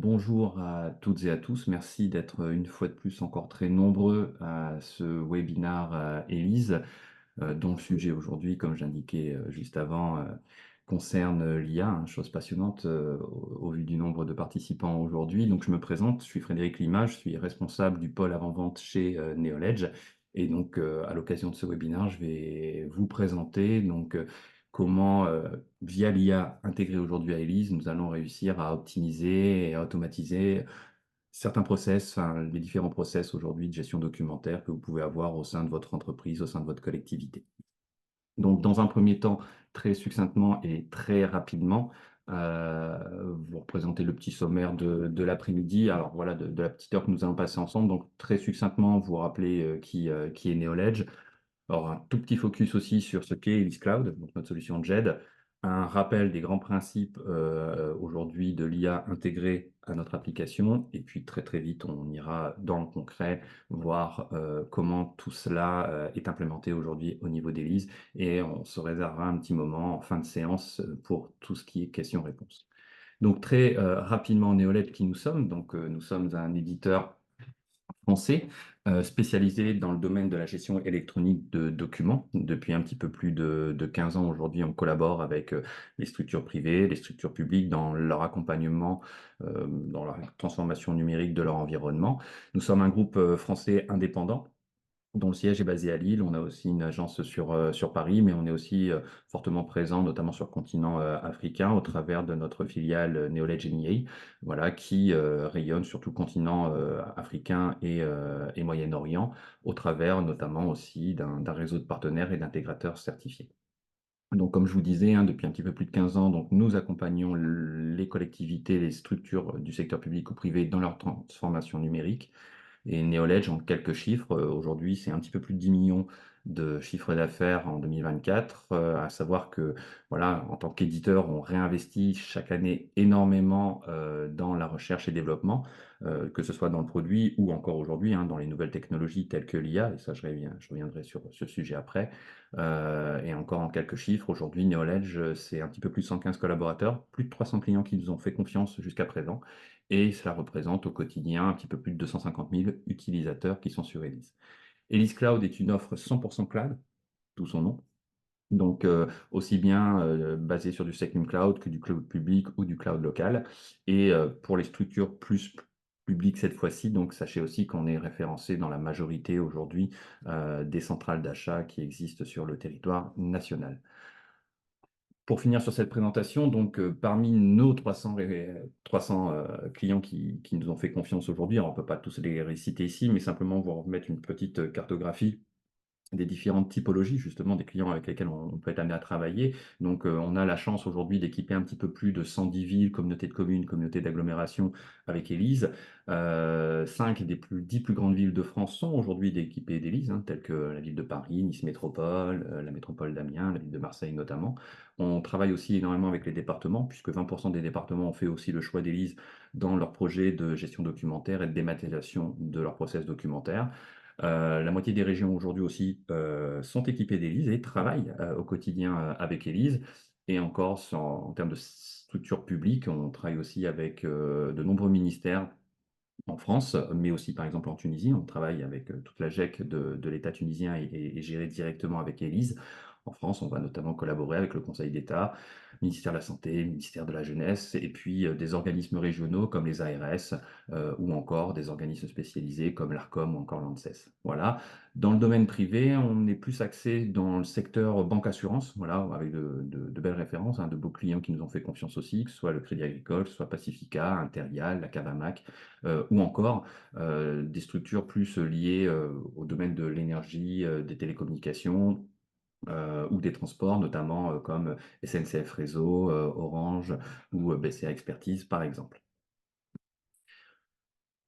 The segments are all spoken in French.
bonjour à toutes et à tous. Merci d'être une fois de plus encore très nombreux à ce webinaire ELISE, dont le sujet aujourd'hui, comme j'indiquais juste avant, concerne l'IA, hein, chose passionnante au vu du nombre de participants aujourd'hui. Donc je me présente, je suis Frédéric Lima, je suis responsable du pôle avant-vente chez Neoledge. Et donc à l'occasion de ce webinaire, je vais vous présenter comment, via l'IA intégrée aujourd'hui à ELISE, nous allons réussir à optimiser et à automatiser certains process, enfin, les différents process aujourd'hui de gestion documentaire que vous pouvez avoir au sein de votre entreprise, au sein de votre collectivité. Donc, dans un premier temps, très succinctement et très rapidement, vous représentez le petit sommaire de l'après-midi. Alors voilà, de la petite heure que nous allons passer ensemble. Donc, très succinctement, vous rappelez qui est Neoledge. Alors, un tout petit focus aussi sur ce qu'est Elise Cloud, donc notre solution JED, un rappel des grands principes aujourd'hui de l'IA intégrée à notre application, et puis très très vite on ira dans le concret, voir comment tout cela est implémenté aujourd'hui au niveau d'Elise, et on se réservera un petit moment en fin de séance pour tout ce qui est questions-réponses. Donc très rapidement, Neoled, qui nous sommes, nous sommes un éditeur français, spécialisé dans le domaine de la gestion électronique de documents. Depuis un petit peu plus de 15 ans aujourd'hui, on collabore avec les structures privées, les structures publiques dans leur accompagnement, dans la transformation numérique de leur environnement. Nous sommes un groupe français indépendant dont le siège est basé à Lille. On a aussi une agence sur Paris, mais on est aussi fortement présent, notamment sur le continent africain, au travers de notre filiale Neoledge NEA, voilà, qui rayonne sur tout le continent africain et Moyen-Orient, au travers notamment aussi d'un réseau de partenaires et d'intégrateurs certifiés. Donc, comme je vous disais, hein, depuis un petit peu plus de 15 ans, donc, nous accompagnons les collectivités, les structures du secteur public ou privé dans leur transformation numérique. Et Neoledge, en quelques chiffres, aujourd'hui, c'est un petit peu plus de 10 millions de chiffre d'affaires en 2024. À savoir que, voilà, en tant qu'éditeur, on réinvestit chaque année énormément dans la recherche et développement, que ce soit dans le produit ou encore aujourd'hui dans les nouvelles technologies telles que l'IA. Et ça, je reviendrai sur ce sujet après. Et encore en quelques chiffres, aujourd'hui, Neoledge, c'est un petit peu plus de 115 collaborateurs, plus de 300 clients qui nous ont fait confiance jusqu'à présent. Et cela représente au quotidien un petit peu plus de 250 000 utilisateurs qui sont sur Elise. Elise Cloud est une offre 100% cloud, tout son nom. Donc, aussi bien basé sur du Secnum Cloud que du cloud public ou du cloud local. Et pour les structures plus publiques cette fois-ci, donc sachez aussi qu'on est référencé dans la majorité aujourd'hui des centrales d'achat qui existent sur le territoire national. Pour finir sur cette présentation, parmi nos 300 clients qui nous ont fait confiance aujourd'hui, on ne peut pas tous les réciter ici, mais simplement vous remettre une petite cartographie des différentes typologies justement des clients avec lesquels on peut être amené à travailler. Donc, on a la chance aujourd'hui d'équiper un petit peu plus de 110 villes, communautés de communes, communautés d'agglomération avec Elise. 5 des 10 plus grandes villes de France sont aujourd'hui équipées d'Elise, telles que la ville de Paris, Nice Métropole, la métropole d'Amiens, la ville de Marseille notamment. On travaille aussi énormément avec les départements, puisque 20% des départements ont fait aussi le choix d'Elise dans leur projet de gestion documentaire et de dématérialisation de leur process documentaire. La moitié des régions aujourd'hui aussi sont équipées d'Elise et travaillent au quotidien avec Elise. Et encore, en termes de structure publique, on travaille aussi avec de nombreux ministères en France, mais aussi par exemple en Tunisie. On travaille avec toute la GEC de l'État tunisien et géré directement avec Elise. En France, on va notamment collaborer avec le Conseil d'État, ministère de la Santé, ministère de la Jeunesse, et puis des organismes régionaux comme les ARS, ou encore des organismes spécialisés comme l'ARCOM ou encore l'ANSES. Voilà. Dans le domaine privé, on est plus axé dans le secteur banque-assurance, voilà, avec de belles références, de beaux clients qui nous ont fait confiance aussi, que ce soit le Crédit Agricole, que ce soit Pacifica, Interial, la Cavamac, ou encore des structures plus liées au domaine de l'énergie, des télécommunications, ou des transports, notamment comme SNCF Réseau, Orange ou BCA Expertise, par exemple.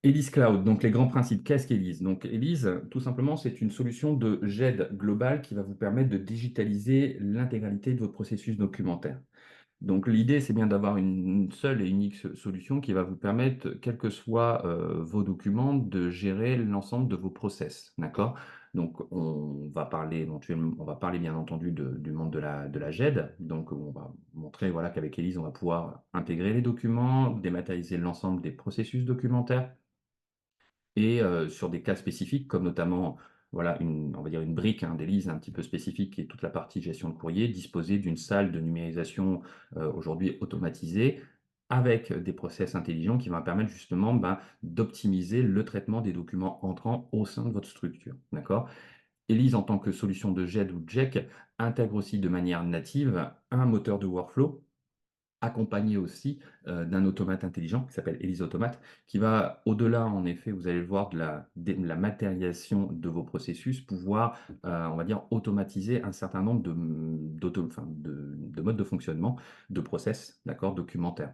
Elise Cloud, donc les grands principes, qu'est-ce qu'Elise? Donc Elise, tout simplement, c'est une solution de GED globale qui va vous permettre de digitaliser l'intégralité de votre processus documentaire. Donc l'idée, c'est bien d'avoir une seule et unique solution qui va vous permettre, quels que soient, vos documents, de gérer l'ensemble de vos process, d'accord? Donc on va parler bien entendu du monde de la GED, donc on va montrer, voilà, qu'avec Elise, on va pouvoir intégrer les documents, dématérialiser l'ensemble des processus documentaires, et sur des cas spécifiques, comme notamment, voilà, on va dire une brique, hein, d'Élise un petit peu spécifique, qui est toute la partie gestion de courrier, disposer d'une salle de numérisation aujourd'hui automatisée, avec des process intelligents qui vont permettre justement, ben, d'optimiser le traitement des documents entrants au sein de votre structure. D'accord? Élise, en tant que solution de GED ou JEC, intègre aussi de manière native un moteur de workflow, accompagné aussi d'un automate intelligent qui s'appelle Elise Automate, qui va au-delà, en effet, vous allez le voir, de la matérialisation de vos processus, pouvoir, on va dire, automatiser un certain nombre de modes de fonctionnement, de process, d'accord, documentaires.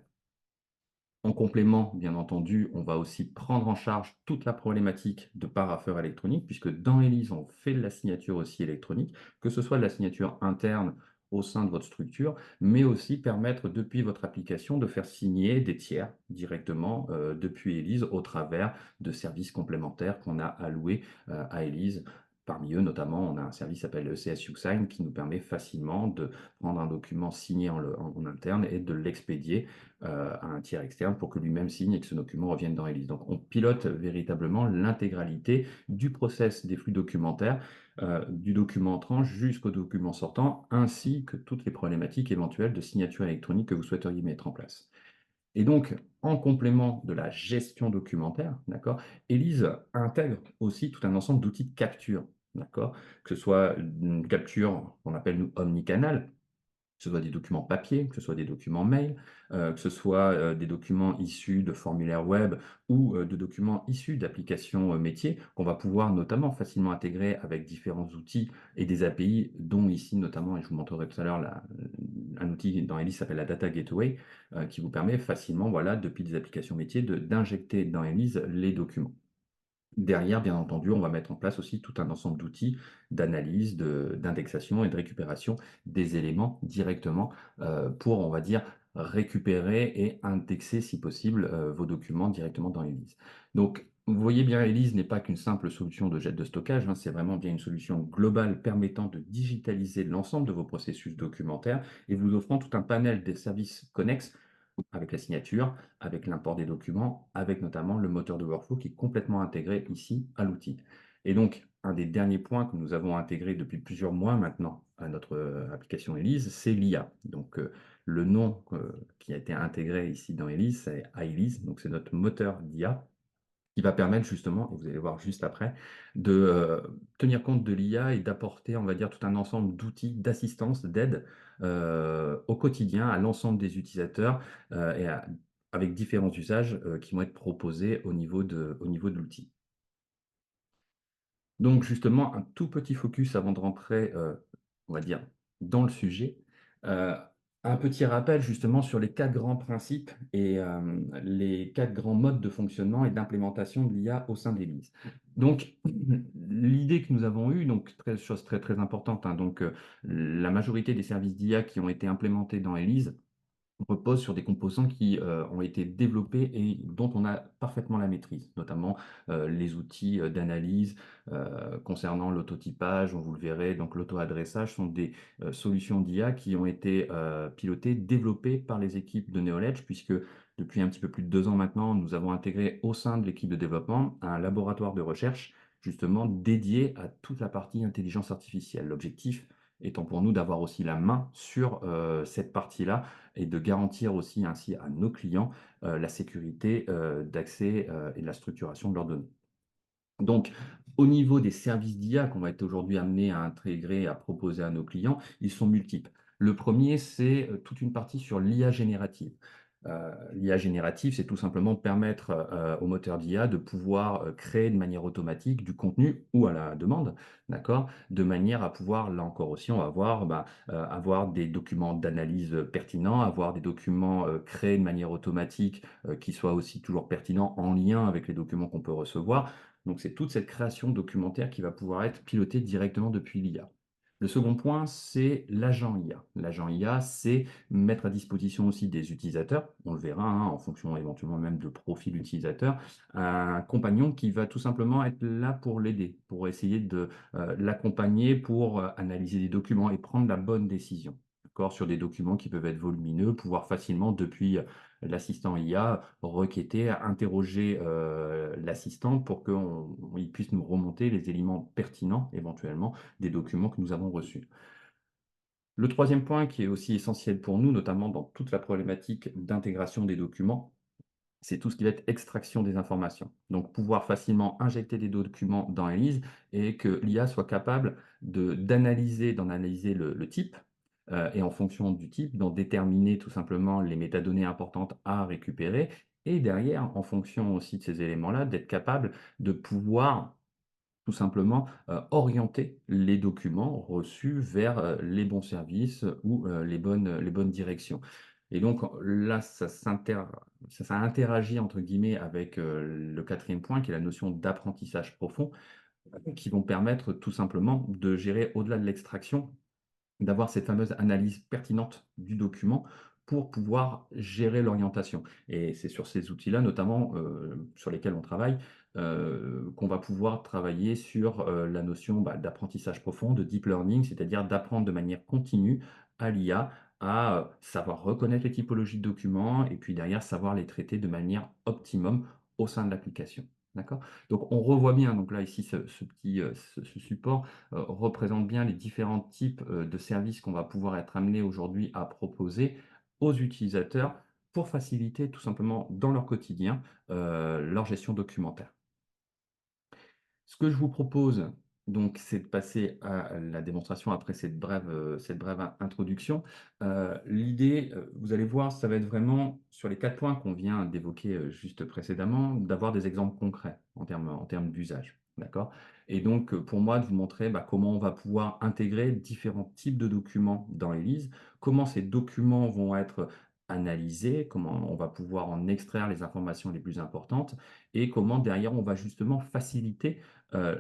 En complément, bien entendu, on va aussi prendre en charge toute la problématique de parapheur électronique, puisque dans ELISE, on fait de la signature aussi électronique, que ce soit de la signature interne au sein de votre structure, mais aussi permettre depuis votre application de faire signer des tiers directement depuis ELISE au travers de services complémentaires qu'on a alloués à ELISE. Parmi eux, notamment, on a un service qui s'appelle ECS USign qui nous permet facilement de prendre un document signé en interne et de l'expédier à un tiers externe pour que lui-même signe et que ce document revienne dans Elise. Donc on pilote véritablement l'intégralité du process des flux documentaires, du document entrant jusqu'au document sortant, ainsi que toutes les problématiques éventuelles de signature électronique que vous souhaiteriez mettre en place. Et donc, en complément de la gestion documentaire, d'accord, Elise intègre aussi tout un ensemble d'outils de capture, d'accord, que ce soit une capture qu'on appelle nous omnicanal, que ce soit des documents papier, que ce soit des documents mail, que ce soit, des documents issus de formulaires web ou, de documents issus d'applications, métiers, qu'on va pouvoir notamment facilement intégrer avec différents outils et des API, dont ici notamment, et je vous montrerai tout à l'heure un outil dans Elise qui s'appelle la Data Gateway, qui vous permet facilement, voilà, depuis des applications métiers, d'injecter dans Elise les documents. Derrière, bien entendu, on va mettre en place aussi tout un ensemble d'outils d'analyse, d'indexation et de récupération des éléments directement pour, on va dire, récupérer et indexer, si possible, vos documents directement dans Elise. Donc, vous voyez bien, Elise n'est pas qu'une simple solution de jet de stockage, hein, c'est vraiment bien une solution globale permettant de digitaliser l'ensemble de vos processus documentaires et vous offrant tout un panel des services connexes avec la signature, avec l'import des documents, avec notamment le moteur de workflow qui est complètement intégré ici à l'outil. Et donc, un des derniers points que nous avons intégré depuis plusieurs mois maintenant à notre application Elise, c'est l'IA. Donc, le nom qui a été intégré ici dans Elise, c'est iElise, donc c'est notre moteur d'IA qui va permettre justement, et vous allez voir juste après, de tenir compte de l'IA et d'apporter, on va dire, tout un ensemble d'outils, d'assistance, d'aide au quotidien à l'ensemble des utilisateurs avec différents usages qui vont être proposés au niveau de l'outil. Donc justement, un tout petit focus avant de rentrer, on va dire, dans le sujet. Heu, un petit rappel justement sur les 4 grands principes et les 4 grands modes de fonctionnement et d'implémentation de l'IA au sein de l'Église. Donc l'idée que nous avons eue, donc chose très, très importante, hein, donc la majorité des services d'IA qui ont été implémentés dans Elise repose sur des composants qui ont été développés et dont on a parfaitement la maîtrise, notamment les outils d'analyse concernant l'autotypage, on vous le verrez, donc l'auto-adressage sont des solutions d'IA qui ont été pilotées, développées par les équipes de Neoledge, puisque depuis un petit peu plus de 2 ans maintenant, nous avons intégré au sein de l'équipe de développement un laboratoire de recherche justement dédié à toute la partie intelligence artificielle. L'objectif étant pour nous d'avoir aussi la main sur cette partie-là et de garantir aussi ainsi à nos clients la sécurité d'accès et de la structuration de leurs données. Donc, au niveau des services d'IA qu'on va être aujourd'hui amené à intégrer, à proposer à nos clients, ils sont multiples. Le premier, c'est toute une partie sur l'IA générative. L'IA générative, c'est tout simplement permettre au moteur d'IA de pouvoir créer de manière automatique du contenu ou à la demande, d'accord, de manière à pouvoir, là encore aussi, on va voir, avoir des documents d'analyse pertinents, avoir des documents créés de manière automatique qui soient aussi toujours pertinents en lien avec les documents qu'on peut recevoir. Donc c'est toute cette création documentaire qui va pouvoir être pilotée directement depuis l'IA. Le second point, c'est l'agent IA. L'agent IA, c'est mettre à disposition aussi des utilisateurs, on le verra, hein, en fonction éventuellement même de profil utilisateur, un compagnon qui va tout simplement être là pour l'aider, pour essayer de, l'accompagner pour, analyser des documents et prendre la bonne décision, d'accord? Sur des documents qui peuvent être volumineux, pouvoir facilement depuis, l'assistant IA requêter, interroger, l'assistant pour qu'il puisse nous remonter les éléments pertinents éventuellement des documents que nous avons reçus. Le troisième point qui est aussi essentiel pour nous, notamment dans toute la problématique d'intégration des documents, c'est tout ce qui va être extraction des informations. Donc pouvoir facilement injecter des documents dans ELISE et que l'IA soit capable d'en analyser le type, et en fonction du type, d'en déterminer tout simplement les métadonnées importantes à récupérer et derrière, en fonction aussi de ces éléments-là, d'être capable de pouvoir tout simplement, orienter les documents reçus vers, les bons services ou, les bonnes directions. Et donc là, ça interagit entre guillemets avec, le quatrième point qui est la notion d'apprentissage profond, qui vont permettre tout simplement de gérer au-delà de l'extraction, d'avoir cette fameuse analyse pertinente du document pour pouvoir gérer l'orientation et c'est sur ces outils-là notamment, sur lesquels on travaille, qu'on va pouvoir travailler sur, la notion, bah, d'apprentissage profond, de deep learning, c'est-à-dire d'apprendre de manière continue à l'IA à, savoir reconnaître les typologies de documents et puis derrière savoir les traiter de manière optimum au sein de l'application. D'accord? Donc on revoit bien donc là ici ce petit, ce support représente bien les différents types, de services qu'on va pouvoir être amené aujourd'hui à proposer aux utilisateurs pour faciliter tout simplement dans leur quotidien, leur gestion documentaire. Ce que je vous propose, donc, c'est de passer à la démonstration après cette brève introduction. L'idée, vous allez voir, ça va être vraiment sur les 4 points qu'on vient d'évoquer, juste précédemment, d'avoir des exemples concrets en termes d'usage, d'accord? Et donc, pour moi, de vous montrer, bah, comment on va pouvoir intégrer différents types de documents dans ELISE, comment ces documents vont être analysés, comment on va pouvoir en extraire les informations les plus importantes et comment derrière on va justement faciliter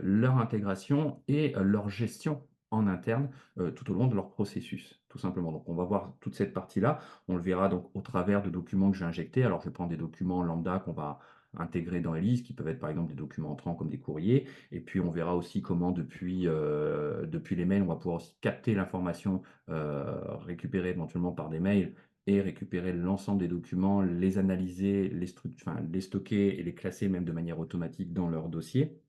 leur intégration et leur gestion en interne, tout au long de leur processus, tout simplement. Donc on va voir toute cette partie-là. On le verra donc au travers de documents que j'ai injectés. Alors je vais prendre des documents lambda qu'on va intégrer dans ELISE, qui peuvent être par exemple des documents entrants comme des courriers. Et puis on verra aussi comment depuis les mails, on va pouvoir aussi capter l'information, récupérée éventuellement par des mails et récupérer l'ensemble des documents, les analyser, enfin, les stocker et les classer même de manière automatique dans leur dossier.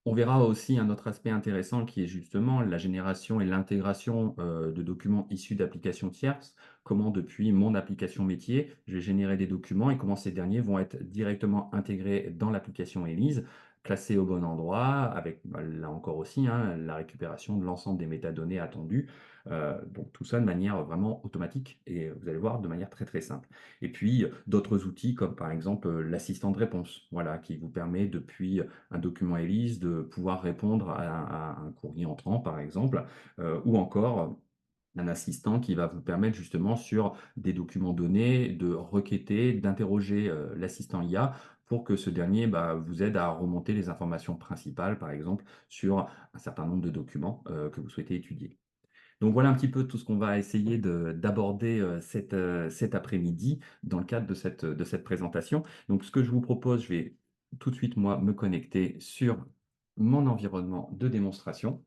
On verra aussi un autre aspect intéressant qui est justement la génération et l'intégration, de documents issus d'applications tierces. Comment depuis mon application métier, je vais générer des documents et comment ces derniers vont être directement intégrés dans l'application ELISE, classés au bon endroit avec, bah, là encore aussi, hein, la récupération de l'ensemble des métadonnées attendues. Donc tout ça de manière vraiment automatique et vous allez voir de manière très, très simple. Et puis, d'autres outils comme par exemple, l'assistant de réponse, voilà, qui vous permet depuis, un document ELISE, de pouvoir répondre à un courrier entrant, par exemple, ou encore un assistant qui va vous permettre justement sur des documents donnés de requêter, d'interroger, l'assistant IA pour que ce dernier, bah, vous aide à remonter les informations principales, par exemple, sur un certain nombre de documents, que vous souhaitez étudier. Donc voilà un petit peu tout ce qu'on va essayer d'aborder, cet après-midi dans le cadre de cette présentation. Donc ce que je vous propose, je vais tout de suite moi me connecter sur mon environnement de démonstration.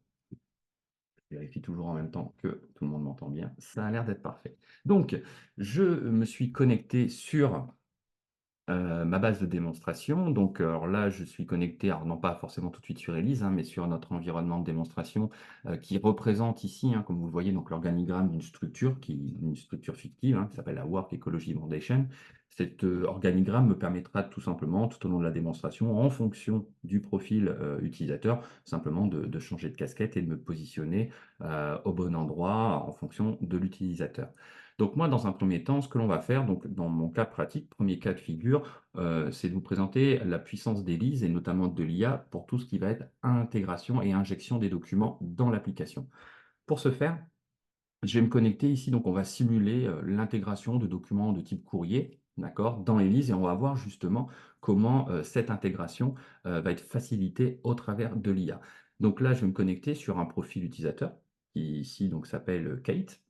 Je vérifie toujours en même temps que tout le monde m'entend bien. Ça a l'air d'être parfait. Donc je me suis connecté sur ma base de démonstration, donc alors là, je suis connecté, alors non pas forcément tout de suite sur ELISE, hein, mais sur notre environnement de démonstration, qui représente ici, hein, comme vous le voyez, donc l'organigramme d'une structure une structure fictive, hein, qui s'appelle la Work Ecology Foundation. Cet, organigramme me permettra tout simplement, tout au long de la démonstration, en fonction du profil, utilisateur, simplement de changer de casquette et de me positionner, au bon endroit en fonction de l'utilisateur. Donc moi, dans un premier temps, ce que l'on va faire, donc dans mon cas pratique, premier cas de figure, c'est de vous présenter la puissance d'ELISE et notamment de l'IA pour tout ce qui va être intégration et injection des documents dans l'application. Pour ce faire, je vais me connecter ici, donc on va simuler, l'intégration de documents de type courrier, d'accord, dans ELISE et on va voir justement comment, cette intégration, va être facilitée au travers de l'IA. Donc là, je vais me connecter sur un profil utilisateur. qui ici donc s'appelle Kate.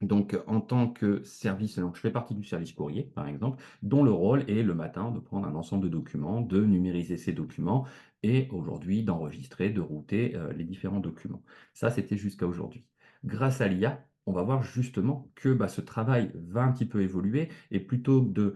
Donc, en tant que service, donc je fais partie du service courrier, par exemple, dont le rôle est le matin de prendre un ensemble de documents, de numériser ces documents et aujourd'hui d'enregistrer, de router les différents documents. Ça, c'était jusqu'à aujourd'hui. Grâce à l'IA, on va voir justement que bah, ce travail va un petit peu évoluer et plutôt que de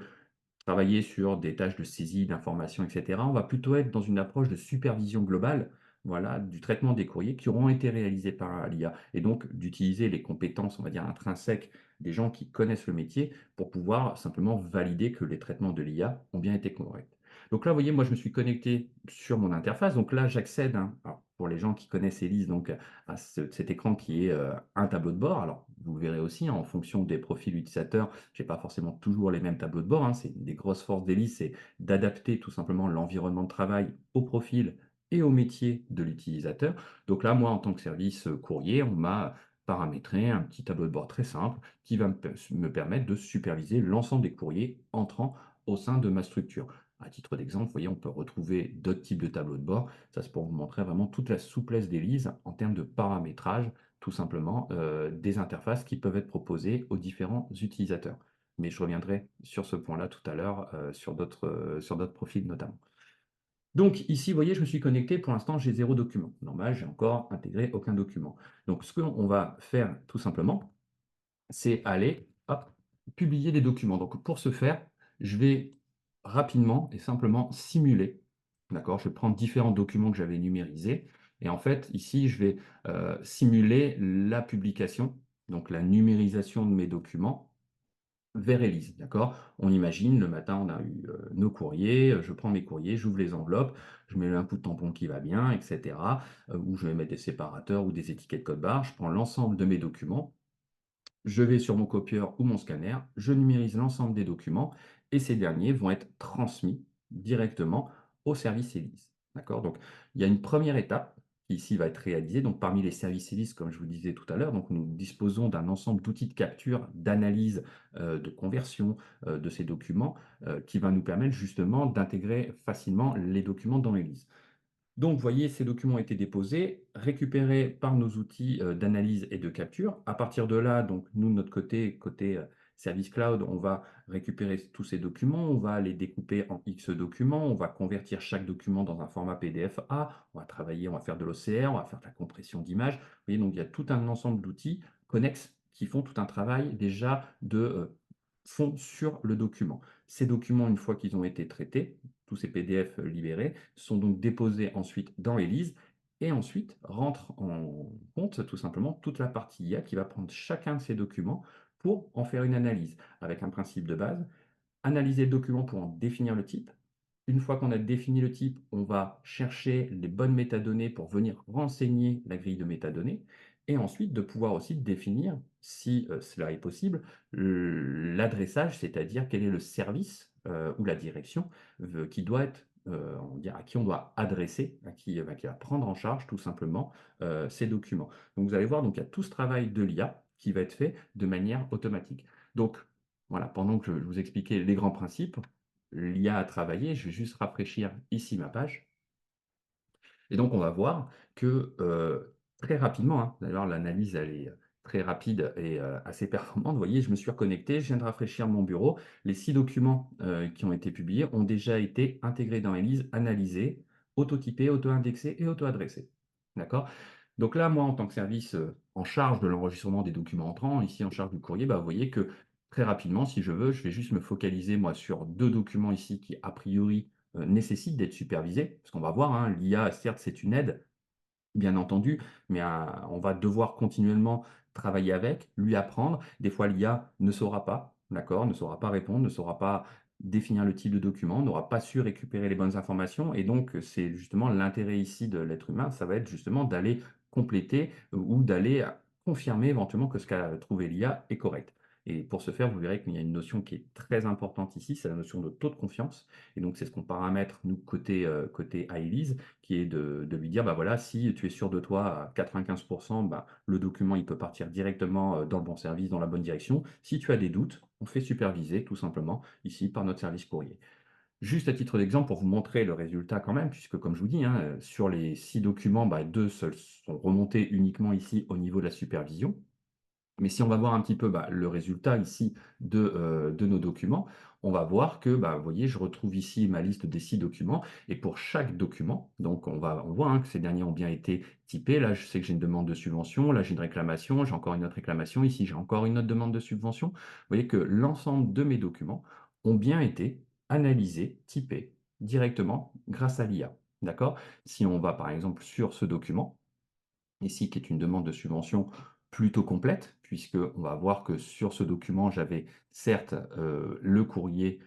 travailler sur des tâches de saisie d'informations, et cetera. On va plutôt être dans une approche de supervision globale, voilà, du traitement des courriers qui auront été réalisés par l'IA et donc d'utiliser les compétences, on va dire, intrinsèques des gens qui connaissent le métier pour pouvoir simplement valider que les traitements de l'IA ont bien été corrects. Donc là, vous voyez, moi, je me suis connecté sur mon interface. Donc là, j'accède, hein, alors, pour les gens qui connaissent Elise, donc à cet écran qui est un tableau de bord. Alors, vous verrez aussi, hein, en fonction des profils utilisateurs, j'ai pas forcément toujours les mêmes tableaux de bord, hein. C'est une des grosses forces d'Elise, c'est d'adapter tout simplement l'environnement de travail au profil et au métier de l'utilisateur. Donc là, moi, en tant que service courrier, on m'a paramétré un petit tableau de bord très simple qui va me permettre de superviser l'ensemble des courriers entrant au sein de ma structure. À titre d'exemple, vous voyez, on peut retrouver d'autres types de tableaux de bord. Ça, c'est pour vous montrer vraiment toute la souplesse d'Elise en termes de paramétrage, tout simplement, des interfaces qui peuvent être proposées aux différents utilisateurs. Mais je reviendrai sur ce point-là tout à l'heure, sur d'autres profils notamment. Donc ici, vous voyez, je me suis connecté. Pour l'instant, j'ai 0 document. Normal, j'ai encore intégré aucun document. Donc ce qu'on va faire tout simplement, c'est aller, hop, publier des documents. Donc pour ce faire, je vais rapidement et simplement simuler, d'accord? Je vais prendre différents documents que j'avais numérisés et en fait, ici, je vais, simuler la publication, donc la numérisation de mes documents vers Élise, d'accord? On imagine, le matin, on a eu, nos courriers, je prends mes courriers, j'ouvre les enveloppes, je mets un coup de tampon qui va bien et cetera, ou je vais mettre des séparateurs ou des étiquettes code barre. Je prends l'ensemble de mes documents, je vais sur mon copieur ou mon scanner, je numérise l'ensemble des documents et ces derniers vont être transmis directement au service ELISE. D'accord? Donc, il y a une première étape qui ici va être réalisée. Donc, parmi les services ELISE, comme je vous disais tout à l'heure, donc nous disposons d'un ensemble d'outils de capture, d'analyse, de conversion de ces documents qui va nous permettre justement d'intégrer facilement les documents dans ELISE. Donc, vous voyez, ces documents ont été déposés, récupérés par nos outils d'analyse et de capture. À partir de là, donc nous, de notre côté, côté service cloud, on va récupérer tous ces documents, on va les découper en X documents, on va convertir chaque document dans un format PDF A, on va travailler, on va faire de l'OCR, on va faire de la compression d'images. Vous voyez, donc il y a tout un ensemble d'outils connexes qui font tout un travail déjà de fond sur le document. Ces documents, une fois qu'ils ont été traités, tous ces PDF libérés, sont donc déposés ensuite dans Elise et ensuite rentre en compte tout simplement toute la partie IA qui va prendre chacun de ces documents pour en faire une analyse avec un principe de base, analyser le document pour en définir le type. Une fois qu'on a défini le type, on va chercher les bonnes métadonnées pour venir renseigner la grille de métadonnées et ensuite de pouvoir aussi définir, si cela est possible, l'adressage, c'est-à-dire quel est le service ou la direction qui doit être, on va dire, à qui on doit adresser, qui va prendre en charge tout simplement ces documents. Donc vous allez voir, donc il y a tout ce travail de l'IA qui va être fait de manière automatique. Donc voilà, pendant que je vous expliquais les grands principes, l'IA a travaillé, je vais juste rafraîchir ici ma page. Et donc on va voir que, très rapidement, hein, d'ailleurs l'analyse elle est, très rapide et assez performante. Vous voyez, je me suis reconnecté, je viens de rafraîchir mon bureau. Les 6 documents, qui ont été publiés ont déjà été intégrés dans Elise, analysés, autotypés, auto-indexés et auto-adressés. D'accord? Donc là, moi, en tant que service, en charge de l'enregistrement des documents entrants, ici en charge du courrier, bah, vous voyez que très rapidement, si je veux, je vais juste me focaliser moi sur 2 documents ici qui a priori, nécessitent d'être supervisés. Parce qu'on va voir, hein, l'IA certes c'est une aide, bien entendu, mais on va devoir continuellement travailler avec, lui apprendre. Des fois, l'IA ne saura pas, d'accord, ne saura pas répondre, ne saura pas définir le type de document, n'aura pas su récupérer les bonnes informations. Et donc, c'est justement l'intérêt ici de l'être humain, ça va être justement d'aller compléter ou d'aller confirmer éventuellement que ce qu'a trouvé l'IA est correct. Et pour ce faire, vous verrez qu'il y a une notion qui est très importante ici, c'est la notion de taux de confiance. Et donc, c'est ce qu'on paramètre, nous, côté iElise, qui est de lui dire, bah voilà, si tu es sûr de toi à 95, bah, le document il peut partir directement dans le bon service, dans la bonne direction. Si tu as des doutes, on fait superviser tout simplement ici par notre service courrier. Juste à titre d'exemple pour vous montrer le résultat quand même, puisque comme je vous dis, hein, sur les 6 documents, 2 seuls sont remontés uniquement ici au niveau de la supervision. Mais si on va voir un petit peu, le résultat ici de nos documents, on va voir que, vous voyez, je retrouve ici ma liste des 6 documents et pour chaque document, donc on voit, hein, que ces derniers ont bien été typés. Là, je sais que j'ai une demande de subvention, là, j'ai une réclamation, j'ai encore une autre réclamation, ici, j'ai encore une autre demande de subvention. Vous voyez que l'ensemble de mes documents ont bien été analysés, typés directement grâce à l'IA. D'accord? Si on va, par exemple, sur ce document, ici, qui est une demande de subvention plutôt complète, puisqu'on va voir que sur ce document, j'avais certes le courrier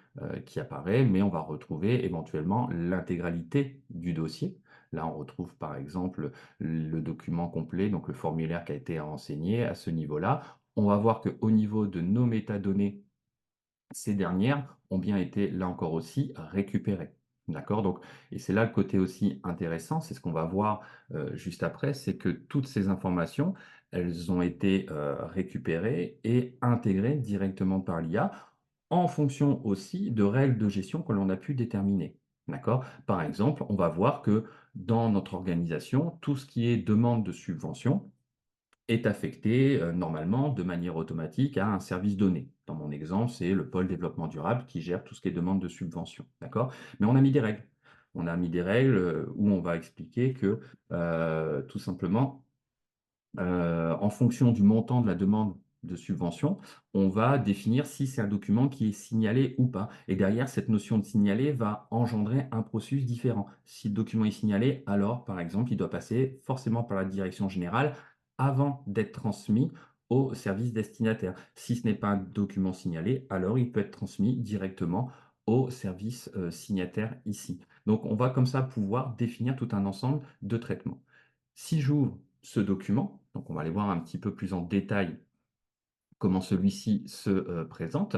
qui apparaît, mais on va retrouver éventuellement l'intégralité du dossier. Là, on retrouve par exemple le document complet, donc le formulaire qui a été renseigné à ce niveau-là. On va voir qu'au niveau de nos métadonnées, ces dernières ont bien été, là encore aussi, récupérées. D'accord? Donc et c'est là le côté aussi intéressant, c'est ce qu'on va voir, juste après, c'est que toutes ces informations, elles ont été, récupérées et intégrées directement par l'IA, en fonction aussi de règles de gestion que l'on a pu déterminer. D'accord? Par exemple, on va voir que dans notre organisation, tout ce qui est demande de subvention, est affecté normalement de manière automatique à un service donné. Dans mon exemple, c'est le pôle développement durable qui gère tout ce qui est demande de subvention. D'accord? Mais on a mis des règles. On a mis des règles où on va expliquer que tout simplement, en fonction du montant de la demande de subvention, on va définir si c'est un document qui est signalé ou pas. Et derrière, cette notion de signalé va engendrer un processus différent. Si le document est signalé, alors, par exemple, il doit passer forcément par la direction générale avant d'être transmis au service destinataire. Si ce n'est pas un document signalé, alors il peut être transmis directement au service signataire ici. Donc, on va comme ça pouvoir définir tout un ensemble de traitements. Si j'ouvre ce document, donc on va aller voir un petit peu plus en détail comment celui-ci se présente.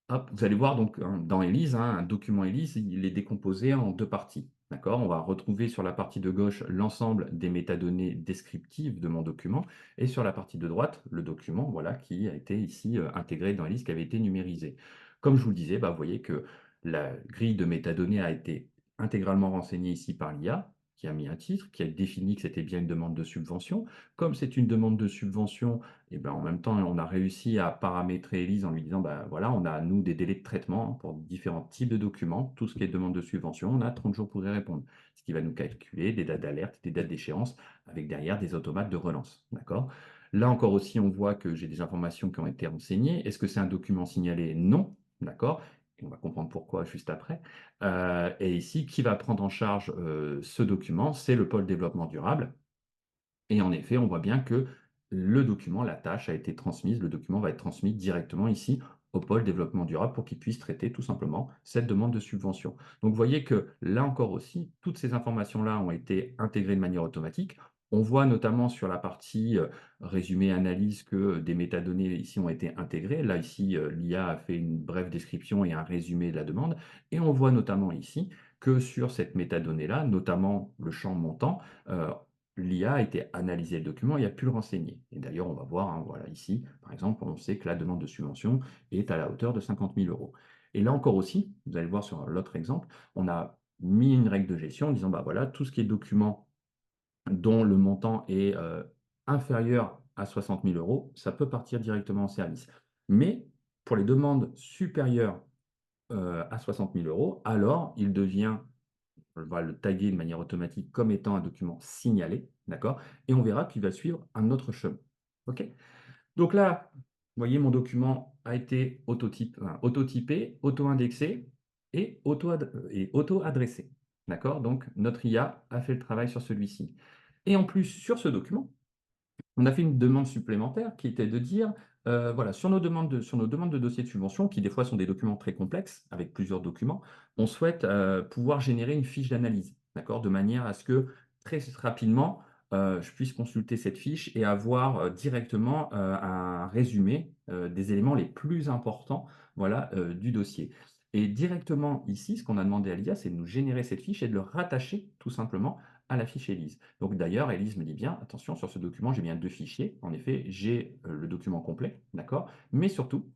Hop, vous allez voir donc dans Elise, hein, un document Elise, il est décomposé en deux parties. D'accord? On va retrouver sur la partie de gauche l'ensemble des métadonnées descriptives de mon document et sur la partie de droite, le document voilà, qui a été ici intégré dans Elise, qui avait été numérisé. Comme je vous le disais, vous voyez que la grille de métadonnées a été intégralement renseignée ici par l'IA, qui a mis un titre, qui a défini que c'était bien une demande de subvention. Comme c'est une demande de subvention, et ben, en même temps, on a réussi à paramétrer Elise en lui disant, voilà, on a, nous, des délais de traitement hein, pour différents types de documents. Tout ce qui est demande de subvention, on a 30 jours pour y répondre. Ce qui va nous calculer des dates d'alerte, des dates d'échéance, avec derrière des automates de relance. D'accord? Là encore aussi, on voit que j'ai des informations qui ont été renseignées. Est-ce que c'est un document signalé? Non. D'accord? Et on va comprendre pourquoi juste après. Et ici, qui va prendre en charge ce document? C'est le pôle développement durable. Et en effet, on voit bien que le document, la tâche a été transmise, le document va être transmis directement ici au pôle développement durable pour qu'il puisse traiter tout simplement cette demande de subvention. Donc vous voyez que là encore aussi, toutes ces informations-là ont été intégrées de manière automatique. On voit notamment sur la partie résumé analyse que des métadonnées ici ont été intégrées. Là ici, l'IA a fait une brève description et un résumé de la demande. Et on voit notamment ici que sur cette métadonnée-là, notamment le champ montant, euh, l'IA a été analysé le document et a pu le renseigner. Et d'ailleurs, on va voir, hein, voilà, ici, par exemple, on sait que la demande de subvention est à la hauteur de 50 000 euros. Et là encore aussi, vous allez voir sur l'autre exemple, on a mis une règle de gestion en disant, voilà, tout ce qui est document dont le montant est inférieur à 60 000 euros, ça peut partir directement en service. Mais pour les demandes supérieures à 60 000 euros, alors il devient on va le taguer de manière automatique comme étant un document signalé, d'accord? Et on verra qu'il va suivre un autre chemin. OK? Donc là, vous voyez, mon document a été autotypé, auto-indexé et auto-adressé. D'accord? Donc notre IA a fait le travail sur celui-ci. Et en plus, sur ce document, on a fait une demande supplémentaire qui était de dire, voilà, sur nos demandes de dossiers de subvention, qui des fois sont des documents très complexes, avec plusieurs documents, on souhaite pouvoir générer une fiche d'analyse, d'accord? De manière à ce que très rapidement, je puisse consulter cette fiche et avoir directement un résumé des éléments les plus importants, voilà, du dossier. Et directement ici, ce qu'on a demandé à l'IA, c'est de nous générer cette fiche et de le rattacher tout simplement à la fiche ELISE. Donc d'ailleurs, ELISE me dit bien, attention, sur ce document, j'ai bien deux fichiers. En effet, j'ai le document complet, d'accord? Mais surtout,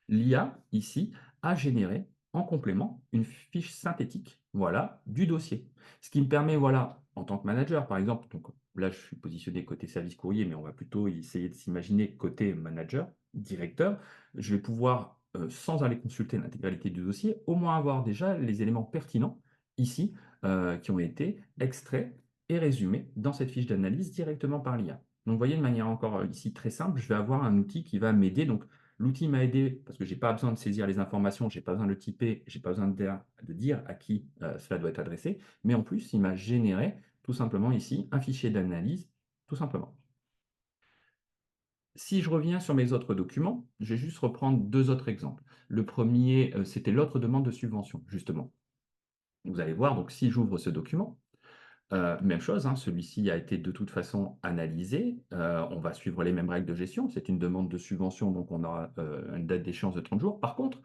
l'IA, ici, a généré en complément une fiche synthétique, voilà, du dossier. Ce qui me permet, voilà, en tant que manager, par exemple, donc là, je suis positionné côté service courrier, mais on va plutôt essayer de s'imaginer côté manager, directeur. Je vais pouvoir, sans aller consulter l'intégralité du dossier, au moins avoir déjà les éléments pertinents ici, qui ont été extraits et résumés dans cette fiche d'analyse directement par l'IA. Donc, vous voyez, de manière encore ici très simple, je vais avoir un outil qui va m'aider. Donc, l'outil m'a aidé parce que j'ai pas besoin de saisir les informations, j'ai pas besoin de le typer, j'ai pas besoin de dire à qui cela doit être adressé, mais en plus, il m'a généré tout simplement ici un fichier d'analyse, tout simplement. Si je reviens sur mes autres documents, je vais juste reprendre 2 autres exemples. Le premier, c'était l'autre demande de subvention, justement. Vous allez voir, donc si j'ouvre ce document, même chose, hein, celui-ci a été de toute façon analysé. On va suivre les mêmes règles de gestion. C'est une demande de subvention, donc on aura, une date d'échéance de 30 jours. Par contre,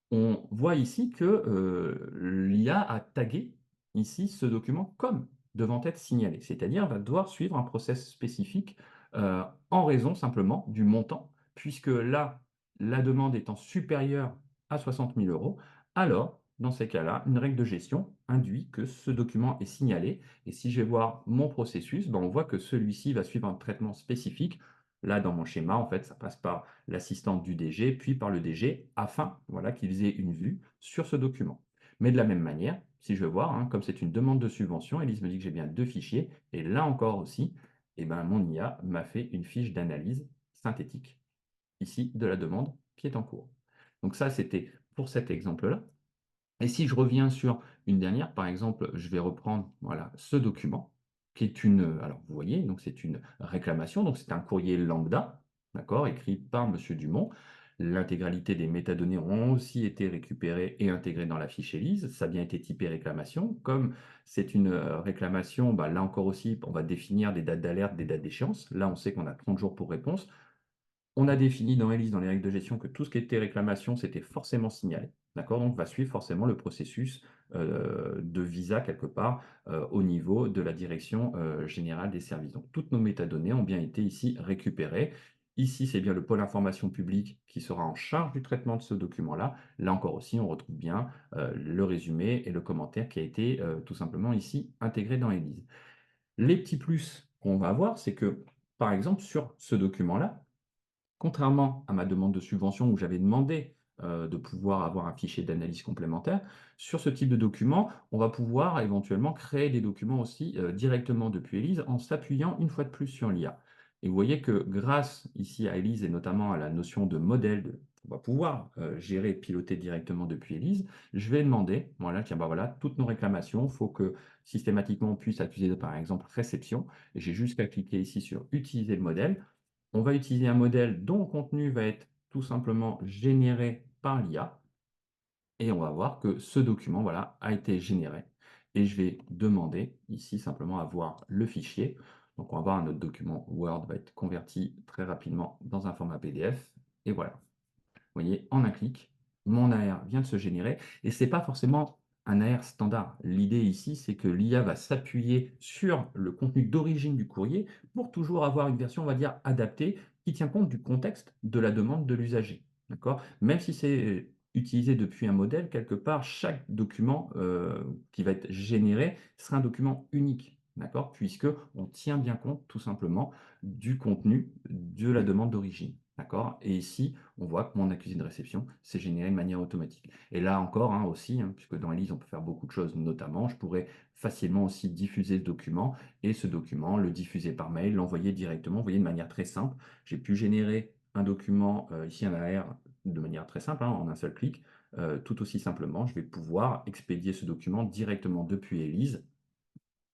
on voit ici que l'IA a tagué ici ce document comme devant être signalé, c'est-à-dire va devoir suivre un process spécifique en raison simplement du montant, puisque là, la demande étant supérieure à 60 000 euros, alors dans ces cas-là, une règle de gestion induit que ce document est signalé. Et si je vais voir mon processus, ben on voit que celui-ci va suivre un traitement spécifique. Là, dans mon schéma, en fait, ça passe par l'assistante du DG, puis par le DG, afin voilà, qu'ils aient une vue sur ce document. Mais de la même manière, si je veux voir, hein, comme c'est une demande de subvention, Elise me dit que j'ai bien 2 fichiers, et là encore aussi, eh ben, mon IA m'a fait une fiche d'analyse synthétique, ici, de la demande qui est en cours. Donc ça, c'était pour cet exemple-là. Et si je reviens sur une dernière, par exemple, je vais reprendre voilà, ce document, qui est une, alors vous voyez, donc c'est une réclamation, donc c'est un courrier lambda, d'accord, écrit par Monsieur Dumont. L'intégralité des métadonnées ont aussi été récupérées et intégrées dans la fiche ELISE. Ça a bien été typé réclamation. Comme c'est une réclamation, bah, là encore aussi, on va définir des dates d'alerte, des dates d'échéance. Là, on sait qu'on a 30 jours pour réponse. On a défini dans ELISE, dans les règles de gestion, que tout ce qui était réclamation, c'était forcément signalé. D'accord? Donc, on va suivre forcément le processus de visa quelque part au niveau de la direction générale des services. Donc, toutes nos métadonnées ont bien été ici récupérées. Ici, c'est bien le pôle information publique qui sera en charge du traitement de ce document-là. Là encore aussi, on retrouve bien le résumé et le commentaire qui a été tout simplement ici intégré dans ELISE. Les petits plus qu'on va avoir, c'est que, par exemple, sur ce document-là, contrairement à ma demande de subvention où j'avais demandé, de pouvoir avoir un fichier d'analyse complémentaire, sur ce type de document, on va pouvoir éventuellement créer des documents aussi, directement depuis ELISE en s'appuyant une fois de plus sur l'IA. Et vous voyez que grâce ici à ELISE et notamment à la notion de modèle de on va pouvoir, gérer et piloter directement depuis ELISE, je vais demander, voilà, tiens, bah, voilà, toutes nos réclamations, il faut que systématiquement on puisse accuser par exemple réception et j'ai juste qu'à cliquer ici sur utiliser le modèle. On va utiliser un modèle dont le contenu va être tout simplement généré par l'IA et on va voir que ce document voilà, a été généré. Et je vais demander ici simplement à voir le fichier. Donc on va voir notre document Word va être converti très rapidement dans un format PDF. Et voilà. Vous voyez, en un clic, mon AR vient de se générer et ce n'est pas forcément un AR standard. L'idée ici, c'est que l'IA va s'appuyer sur le contenu d'origine du courrier pour toujours avoir une version, on va dire, adaptée qui tient compte du contexte de la demande de l'usager. D'accord? Même si c'est utilisé depuis un modèle, quelque part, chaque document qui va être généré sera un document unique. D'accord? Puisque on tient bien compte tout simplement du contenu de la demande d'origine. D'accord? Et ici, on voit que mon accusé de réception s'est généré de manière automatique. Et là encore, hein, aussi, hein, puisque dans ELISE, on peut faire beaucoup de choses, notamment, je pourrais facilement aussi diffuser ce document, et ce document, le diffuser par mail, l'envoyer directement, vous voyez, de manière très simple. J'ai pu générer un document, ici un AR, de manière très simple, hein, en un seul clic. Tout aussi simplement, je vais pouvoir expédier ce document directement depuis ELISE.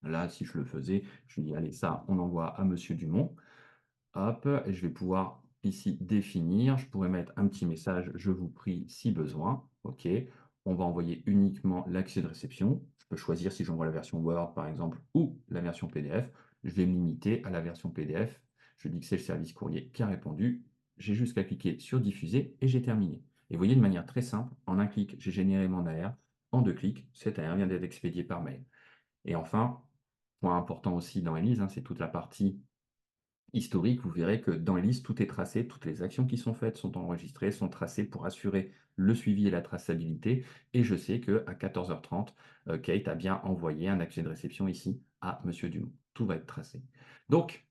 Là, si je le faisais, je dis, allez, ça, on envoie à Monsieur Dumont. Hop, et je vais pouvoir ici définir. Je pourrais mettre un petit message, je vous prie si besoin. OK. On va envoyer uniquement l'accès de réception. Je peux choisir si j'envoie la version Word, par exemple, ou la version PDF. Je vais me limiter à la version PDF. Je dis que c'est le service courrier qui a répondu. J'ai juste qu'à cliquer sur diffuser et j'ai terminé. Et vous voyez, de manière très simple, en un clic, j'ai généré mon AR. En 2 clics, cet AR vient d'être expédié par mail. Et enfin, point important aussi dans Elise, hein, c'est toute la partie historique, vous verrez que dans Elise, tout est tracé, toutes les actions qui sont faites sont enregistrées, sont tracées pour assurer le suivi et la traçabilité. Et je sais qu'à 14h30, Kate a bien envoyé un accusé de réception ici à Monsieur Dumont. Tout va être tracé. Donc,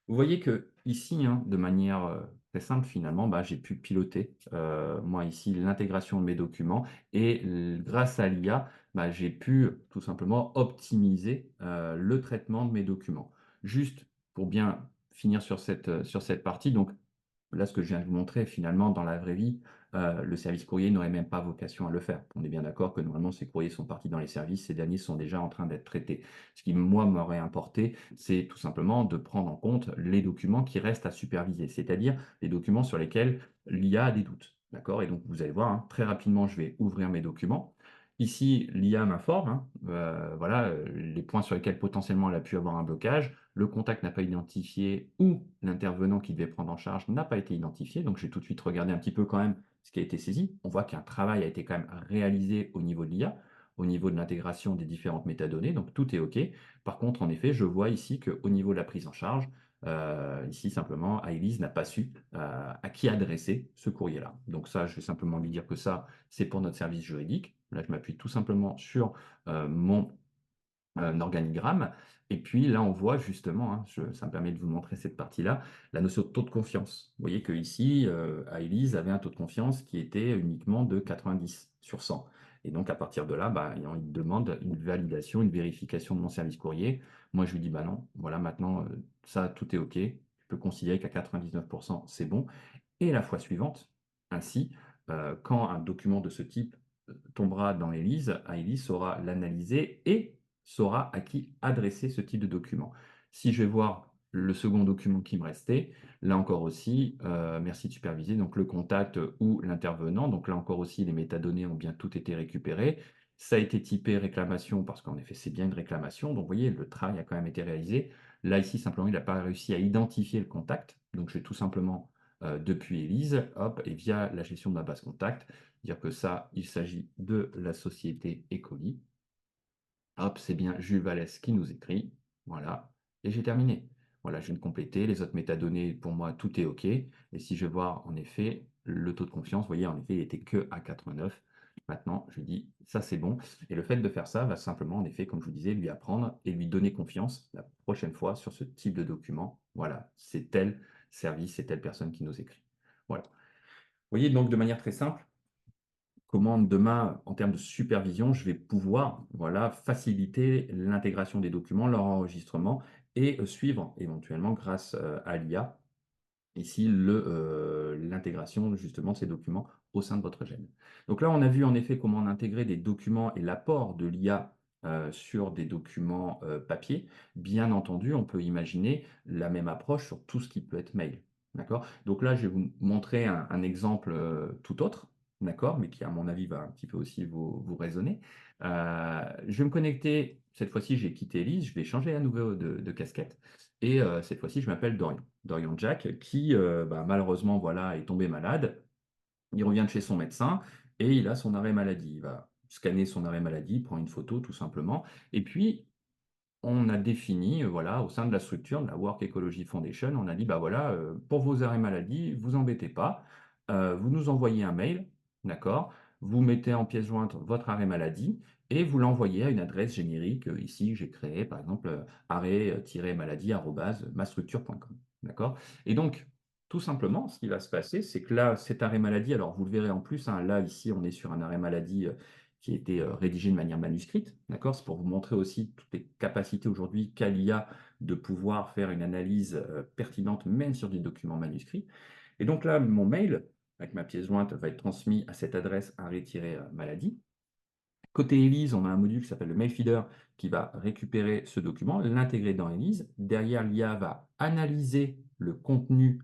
vous voyez que ici, hein, de manière très simple finalement, bah, j'ai pu piloter moi ici l'intégration de mes documents et grâce à l'IA, bah, j'ai pu tout simplement optimiser le traitement de mes documents. Juste pour bien finir sur cette partie, donc là, ce que je viens de vous montrer, finalement, dans la vraie vie, le service courrier n'aurait même pas vocation à le faire. On est bien d'accord que normalement, ces courriers sont partis dans les services, ces derniers sont déjà en train d'être traités. Ce qui, moi, m'aurait importé, c'est tout simplement de prendre en compte les documents qui restent à superviser, c'est-à-dire les documents sur lesquels l'IA a des doutes. D'accord? Et donc, vous allez voir, hein, très rapidement, je vais ouvrir mes documents. Ici, l'IA m'informe, hein, voilà, les points sur lesquels potentiellement elle a pu avoir un blocage. Le contact n'a pas identifié ou l'intervenant qui devait prendre en charge n'a pas été identifié. Donc, j'ai tout de suite regardé un petit peu quand même ce qui a été saisi. On voit qu'un travail a été quand même réalisé au niveau de l'IA, au niveau de l'intégration des différentes métadonnées. Donc, tout est OK. Par contre, en effet, je vois ici qu'au niveau de la prise en charge, ici simplement, Ailise n'a pas su à qui adresser ce courrier-là. Donc ça, je vais simplement lui dire que ça, c'est pour notre service juridique. Là, je m'appuie tout simplement sur mon organigramme. Et puis là, on voit justement, hein, ça me permet de vous montrer cette partie-là, la notion de taux de confiance. Vous voyez que ici, Ailise avait un taux de confiance qui était uniquement de 90 sur 100. Et donc, à partir de là, bah, il demande une validation, une vérification de mon service courrier. Moi, je lui dis, bah non, voilà, maintenant, ça, tout est OK. Je peux considérer qu'à 99%, c'est bon. Et la fois suivante, ainsi, quand un document de ce type tombera dans Elise, Elise saura l'analyser et saura à qui adresser ce type de document. Si je vais voir le second document qui me restait, là encore aussi, merci de superviser, donc le contact ou l'intervenant, donc là encore aussi, les métadonnées ont bien tout été récupérées. Ça a été typé réclamation parce qu'en effet, c'est bien une réclamation. Donc, vous voyez, le travail a quand même été réalisé. Là, ici, simplement, il n'a pas réussi à identifier le contact. Donc, je vais tout simplement depuis Elise, hop, et via la gestion de ma base contact, dire que ça, il s'agit de la société Ecoli. Hop, c'est bien Jules Vallès qui nous écrit. Voilà, et j'ai terminé. Voilà, je viens de compléter. Les autres métadonnées, pour moi, tout est OK. Et si je vais voir, en effet, le taux de confiance, vous voyez, en effet, il était que à 89. Maintenant, je dis, ça, c'est bon. Et le fait de faire ça va simplement, en effet, comme je vous disais, lui apprendre et lui donner confiance la prochaine fois sur ce type de document. Voilà, c'est tel service, c'est telle personne qui nous écrit. Voilà. Vous voyez, donc, de manière très simple, comment demain, en termes de supervision, je vais pouvoir voilà, faciliter l'intégration des documents, leur enregistrement et suivre éventuellement grâce à l'IA ici l'intégration justement de ces documents au sein de votre gène. Donc là, on a vu en effet comment on intégrait des documents et l'apport de l'IA sur des documents papier. Bien entendu, on peut imaginer la même approche sur tout ce qui peut être mail. D'accord? Donc là, je vais vous montrer un exemple tout autre, d'accord, mais qui, à mon avis, va un petit peu aussi vous raisonner. Je vais me connecter, cette fois-ci, j'ai quitté Elise, je vais changer à nouveau de casquette, et cette fois-ci, je m'appelle Dorian Jack, qui bah, malheureusement voilà, est tombé malade. Il revient de chez son médecin et il a son arrêt maladie. Il va scanner son arrêt maladie, prend une photo tout simplement. Et puis, on a défini, voilà, au sein de la structure de la Work Ecology Foundation, on a dit, bah voilà, pour vos arrêts maladie, vous embêtez pas, vous nous envoyez un mail, d'accord? Vous mettez en pièce jointe votre arrêt maladie et vous l'envoyez à une adresse générique, ici j'ai créé par exemple arrêt-maladie@mastructure.com, d'accord? Et donc, tout simplement, ce qui va se passer, c'est que là, cet arrêt maladie, alors vous le verrez en plus, hein, là, ici, on est sur un arrêt maladie qui a été rédigé de manière manuscrite, d'accord? C'est pour vous montrer aussi toutes les capacités aujourd'hui qu'a l'IA de pouvoir faire une analyse pertinente même sur des documents manuscrits. Et donc là, mon mail avec ma pièce jointe va être transmis à cette adresse arrêt-maladie. Côté Elise, on a un module qui s'appelle le Mailfeeder qui va récupérer ce document, l'intégrer dans Elise. Derrière, l'IA va analyser le contenu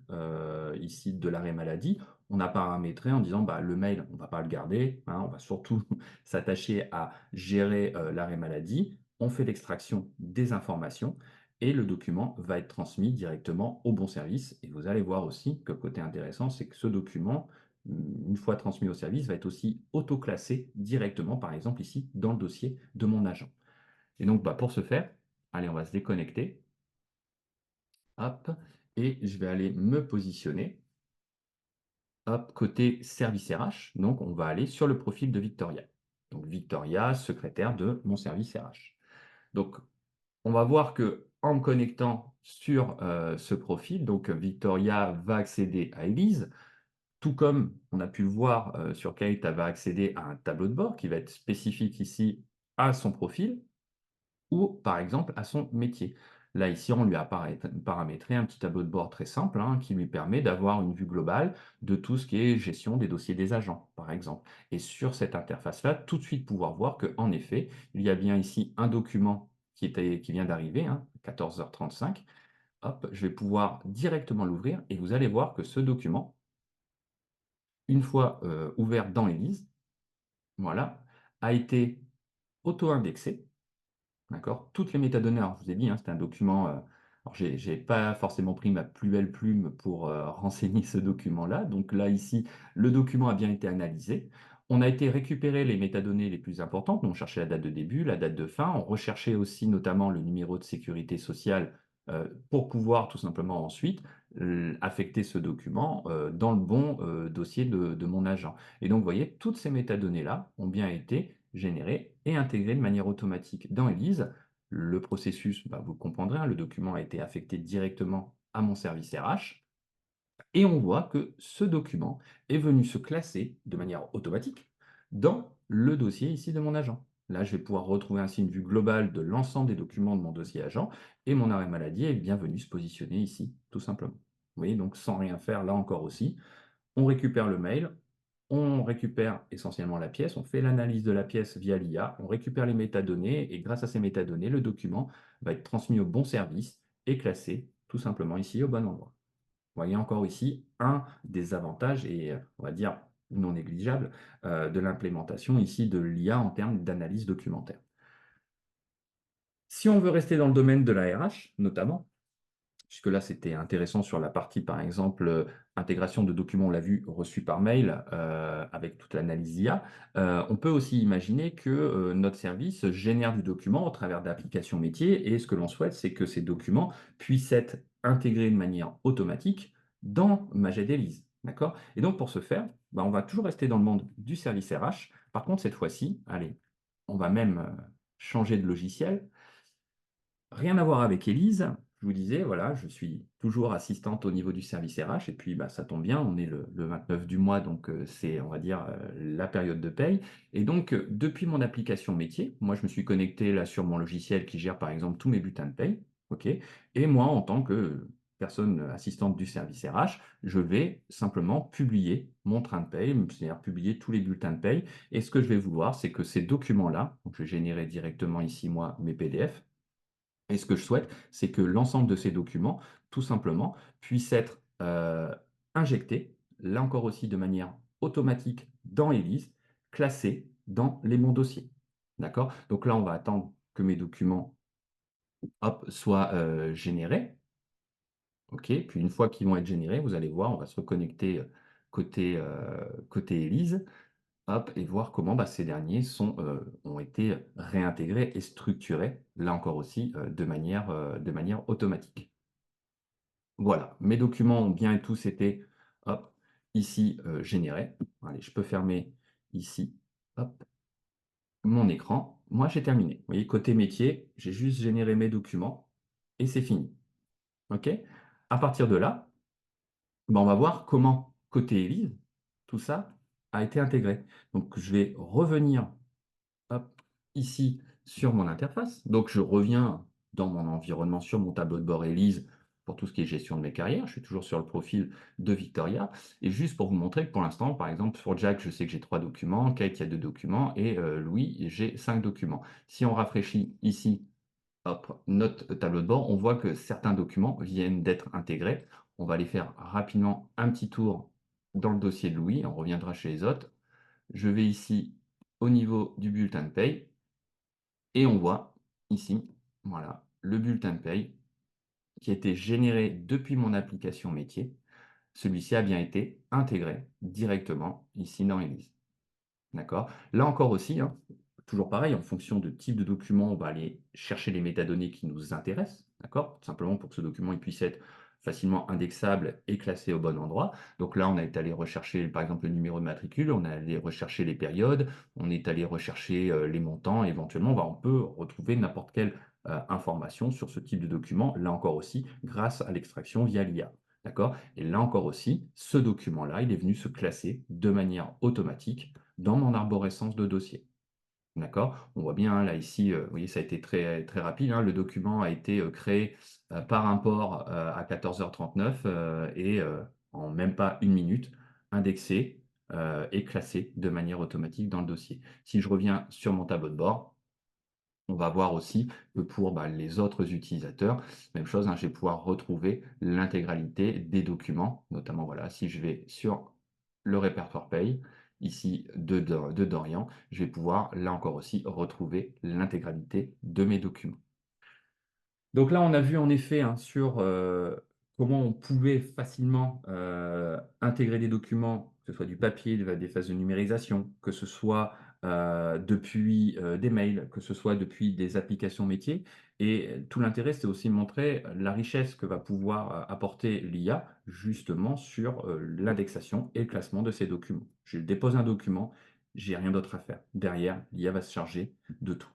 ici de l'arrêt maladie. On a paramétré en disant bah, le mail, on ne va pas le garder, hein, on va surtout s'attacher à gérer l'arrêt maladie. On fait l'extraction des informations et le document va être transmis directement au bon service. Et vous allez voir aussi que côté intéressant, c'est que ce document une fois transmis au service, va être aussi autoclassé directement, par exemple ici, dans le dossier de mon agent. Et donc, bah, pour ce faire, allez, on va se déconnecter. Hop. et je vais aller me positionner, hop, côté service RH. Donc, on va aller sur le profil de Victoria. Donc, Victoria, secrétaire de mon service RH. Donc, on va voir que en me connectant sur ce profil, donc Victoria va accéder à Elise, tout comme on a pu le voir sur Kate, elle va accéder à un tableau de bord qui va être spécifique ici à son profil ou par exemple à son métier. Là, ici, on lui a paramétré un petit tableau de bord très simple hein, qui lui permet d'avoir une vue globale de tout ce qui est gestion des dossiers des agents, par exemple. Et sur cette interface-là, tout de suite pouvoir voir qu'en effet, il y a bien ici un document qui vient d'arriver, hein, 14h35. Hop, je vais pouvoir directement l'ouvrir et vous allez voir que ce document, une fois ouvert dans Elise, voilà, a été auto-indexé. D'accord? Toutes les métadonnées, alors je vous ai dit, hein, c'était un document, alors j'ai pas forcément pris ma plus belle plume pour, renseigner ce document-là. Donc là, ici, le document a bien été analysé. On a été récupérer les métadonnées les plus importantes. Donc on cherchait la date de début, la date de fin. On recherchait aussi notamment le numéro de sécurité sociale, pour pouvoir tout simplement ensuite, affecter ce document, dans le bon, dossier de mon agent. Et donc vous voyez, toutes ces métadonnées-là ont bien été générées et intégrées de manière automatique dans Elise. Le processus, bah, vous le comprendrez, hein, le document a été affecté directement à mon service RH. Et on voit que ce document est venu se classer de manière automatique dans le dossier ici de mon agent. Là, je vais pouvoir retrouver ainsi une vue globale de l'ensemble des documents de mon dossier agent et mon arrêt maladie est bien venu se positionner ici, tout simplement. Vous voyez, donc sans rien faire, là encore aussi, on récupère le mail, on récupère essentiellement la pièce, on fait l'analyse de la pièce via l'IA, on récupère les métadonnées et grâce à ces métadonnées, le document va être transmis au bon service et classé tout simplement ici au bon endroit. Vous voyez encore ici un des avantages et on va dire non négligeable de l'implémentation ici de l'IA en termes d'analyse documentaire. Si on veut rester dans le domaine de la RH, notamment, puisque là, c'était intéressant sur la partie, par exemple, intégration de documents, on l'a vu, reçus par mail, avec toute l'analyse IA. On peut aussi imaginer que notre service génère du document au travers d'applications métiers, et ce que l'on souhaite, c'est que ces documents puissent être intégrés de manière automatique dans Maget D'accord? Et donc, pour ce faire, bah, on va toujours rester dans le monde du service RH. Par contre, cette fois-ci, allez, on va même changer de logiciel. Rien à voir avec Élise. Je vous disais, voilà, je suis toujours assistante au niveau du service RH et puis bah, ça tombe bien, on est le 29 du mois, donc c'est, on va dire, la période de paye. Et donc, depuis mon application métier, moi, je me suis connecté là sur mon logiciel qui gère par exemple tous mes bulletins de paye. OK? Et moi, en tant que personne assistante du service RH, je vais simplement publier mon train de paye, c'est-à-dire publier tous les bulletins de paye. Et ce que je vais vouloir, c'est que ces documents-là, donc je vais générer directement ici, moi, mes PDF, et ce que je souhaite, c'est que l'ensemble de ces documents, tout simplement, puissent être injectés, là encore aussi de manière automatique dans Elise, classés dans les bons dossiers. D'accord? Donc là, on va attendre que mes documents hop, soient générés. OK? Puis une fois qu'ils vont être générés, vous allez voir, on va se reconnecter côté Elise. Hop, et voir comment bah, ces derniers ont été réintégrés et structurés, là encore aussi, de manière automatique. Voilà, mes documents ont bien et tous été, hop, ici, générés. Allez, je peux fermer ici, hop, mon écran. Moi, j'ai terminé. Vous voyez, côté métier, j'ai juste généré mes documents et c'est fini. OK? À partir de là, bah, on va voir comment, côté Elise, tout ça a été intégré. Donc, je vais revenir hop, ici sur mon interface. Donc je reviens dans mon environnement sur mon tableau de bord Elise pour tout ce qui est gestion de mes carrières. Je suis toujours sur le profil de Victoria. Et juste pour vous montrer que pour l'instant, par exemple, pour Jack, je sais que j'ai 3 documents, Kate, il y a 2 documents, et Louis, j'ai 5 documents. Si on rafraîchit ici, hop, notre tableau de bord, on voit que certains documents viennent d'être intégrés. On va aller faire rapidement un petit tour dans le dossier de Louis. On reviendra chez les autres. Je vais ici au niveau du bulletin de paye et on voit ici, voilà, le bulletin de paye qui a été généré depuis mon application métier. Celui-ci a bien été intégré directement ici dans Elise. D'accord? Là encore aussi, hein, toujours pareil, en fonction de type de document, on va aller chercher les métadonnées qui nous intéressent. D'accord? Tout simplement pour que ce document il puisse être facilement indexable et classé au bon endroit. Donc là, on est allé rechercher, par exemple, le numéro de matricule, on est allé rechercher les périodes, on est allé rechercher les montants. Éventuellement, on peut retrouver n'importe quelle information sur ce type de document, là encore aussi, grâce à l'extraction via l'IA. D'accord? Et là encore aussi, ce document-là, il est venu se classer de manière automatique dans mon arborescence de dossier. D'accord? On voit bien, hein, là, ici, vous voyez, ça a été très, très rapide, hein. Le document a été créé par import à 14h39 et en même pas une minute, indexé et classé de manière automatique dans le dossier. Si je reviens sur mon tableau de bord, on va voir aussi que pour les autres utilisateurs, même chose, hein, je vais pouvoir retrouver l'intégralité des documents, notamment voilà, si je vais sur le répertoire paye, ici de Dorian, je vais pouvoir là encore aussi retrouver l'intégralité de mes documents. Donc là, on a vu en effet, hein, sur, comment on pouvait facilement, intégrer des documents, que ce soit du papier, des phases de numérisation, que ce soit, depuis, des mails, que ce soit depuis des applications métiers et tout l'intérêt, c'est aussi de montrer la richesse que va pouvoir, apporter l'IA justement sur, l'indexation et le classement de ces documents. Je dépose un document, j'ai rien d'autre à faire. Derrière, l'IA va se charger de tout.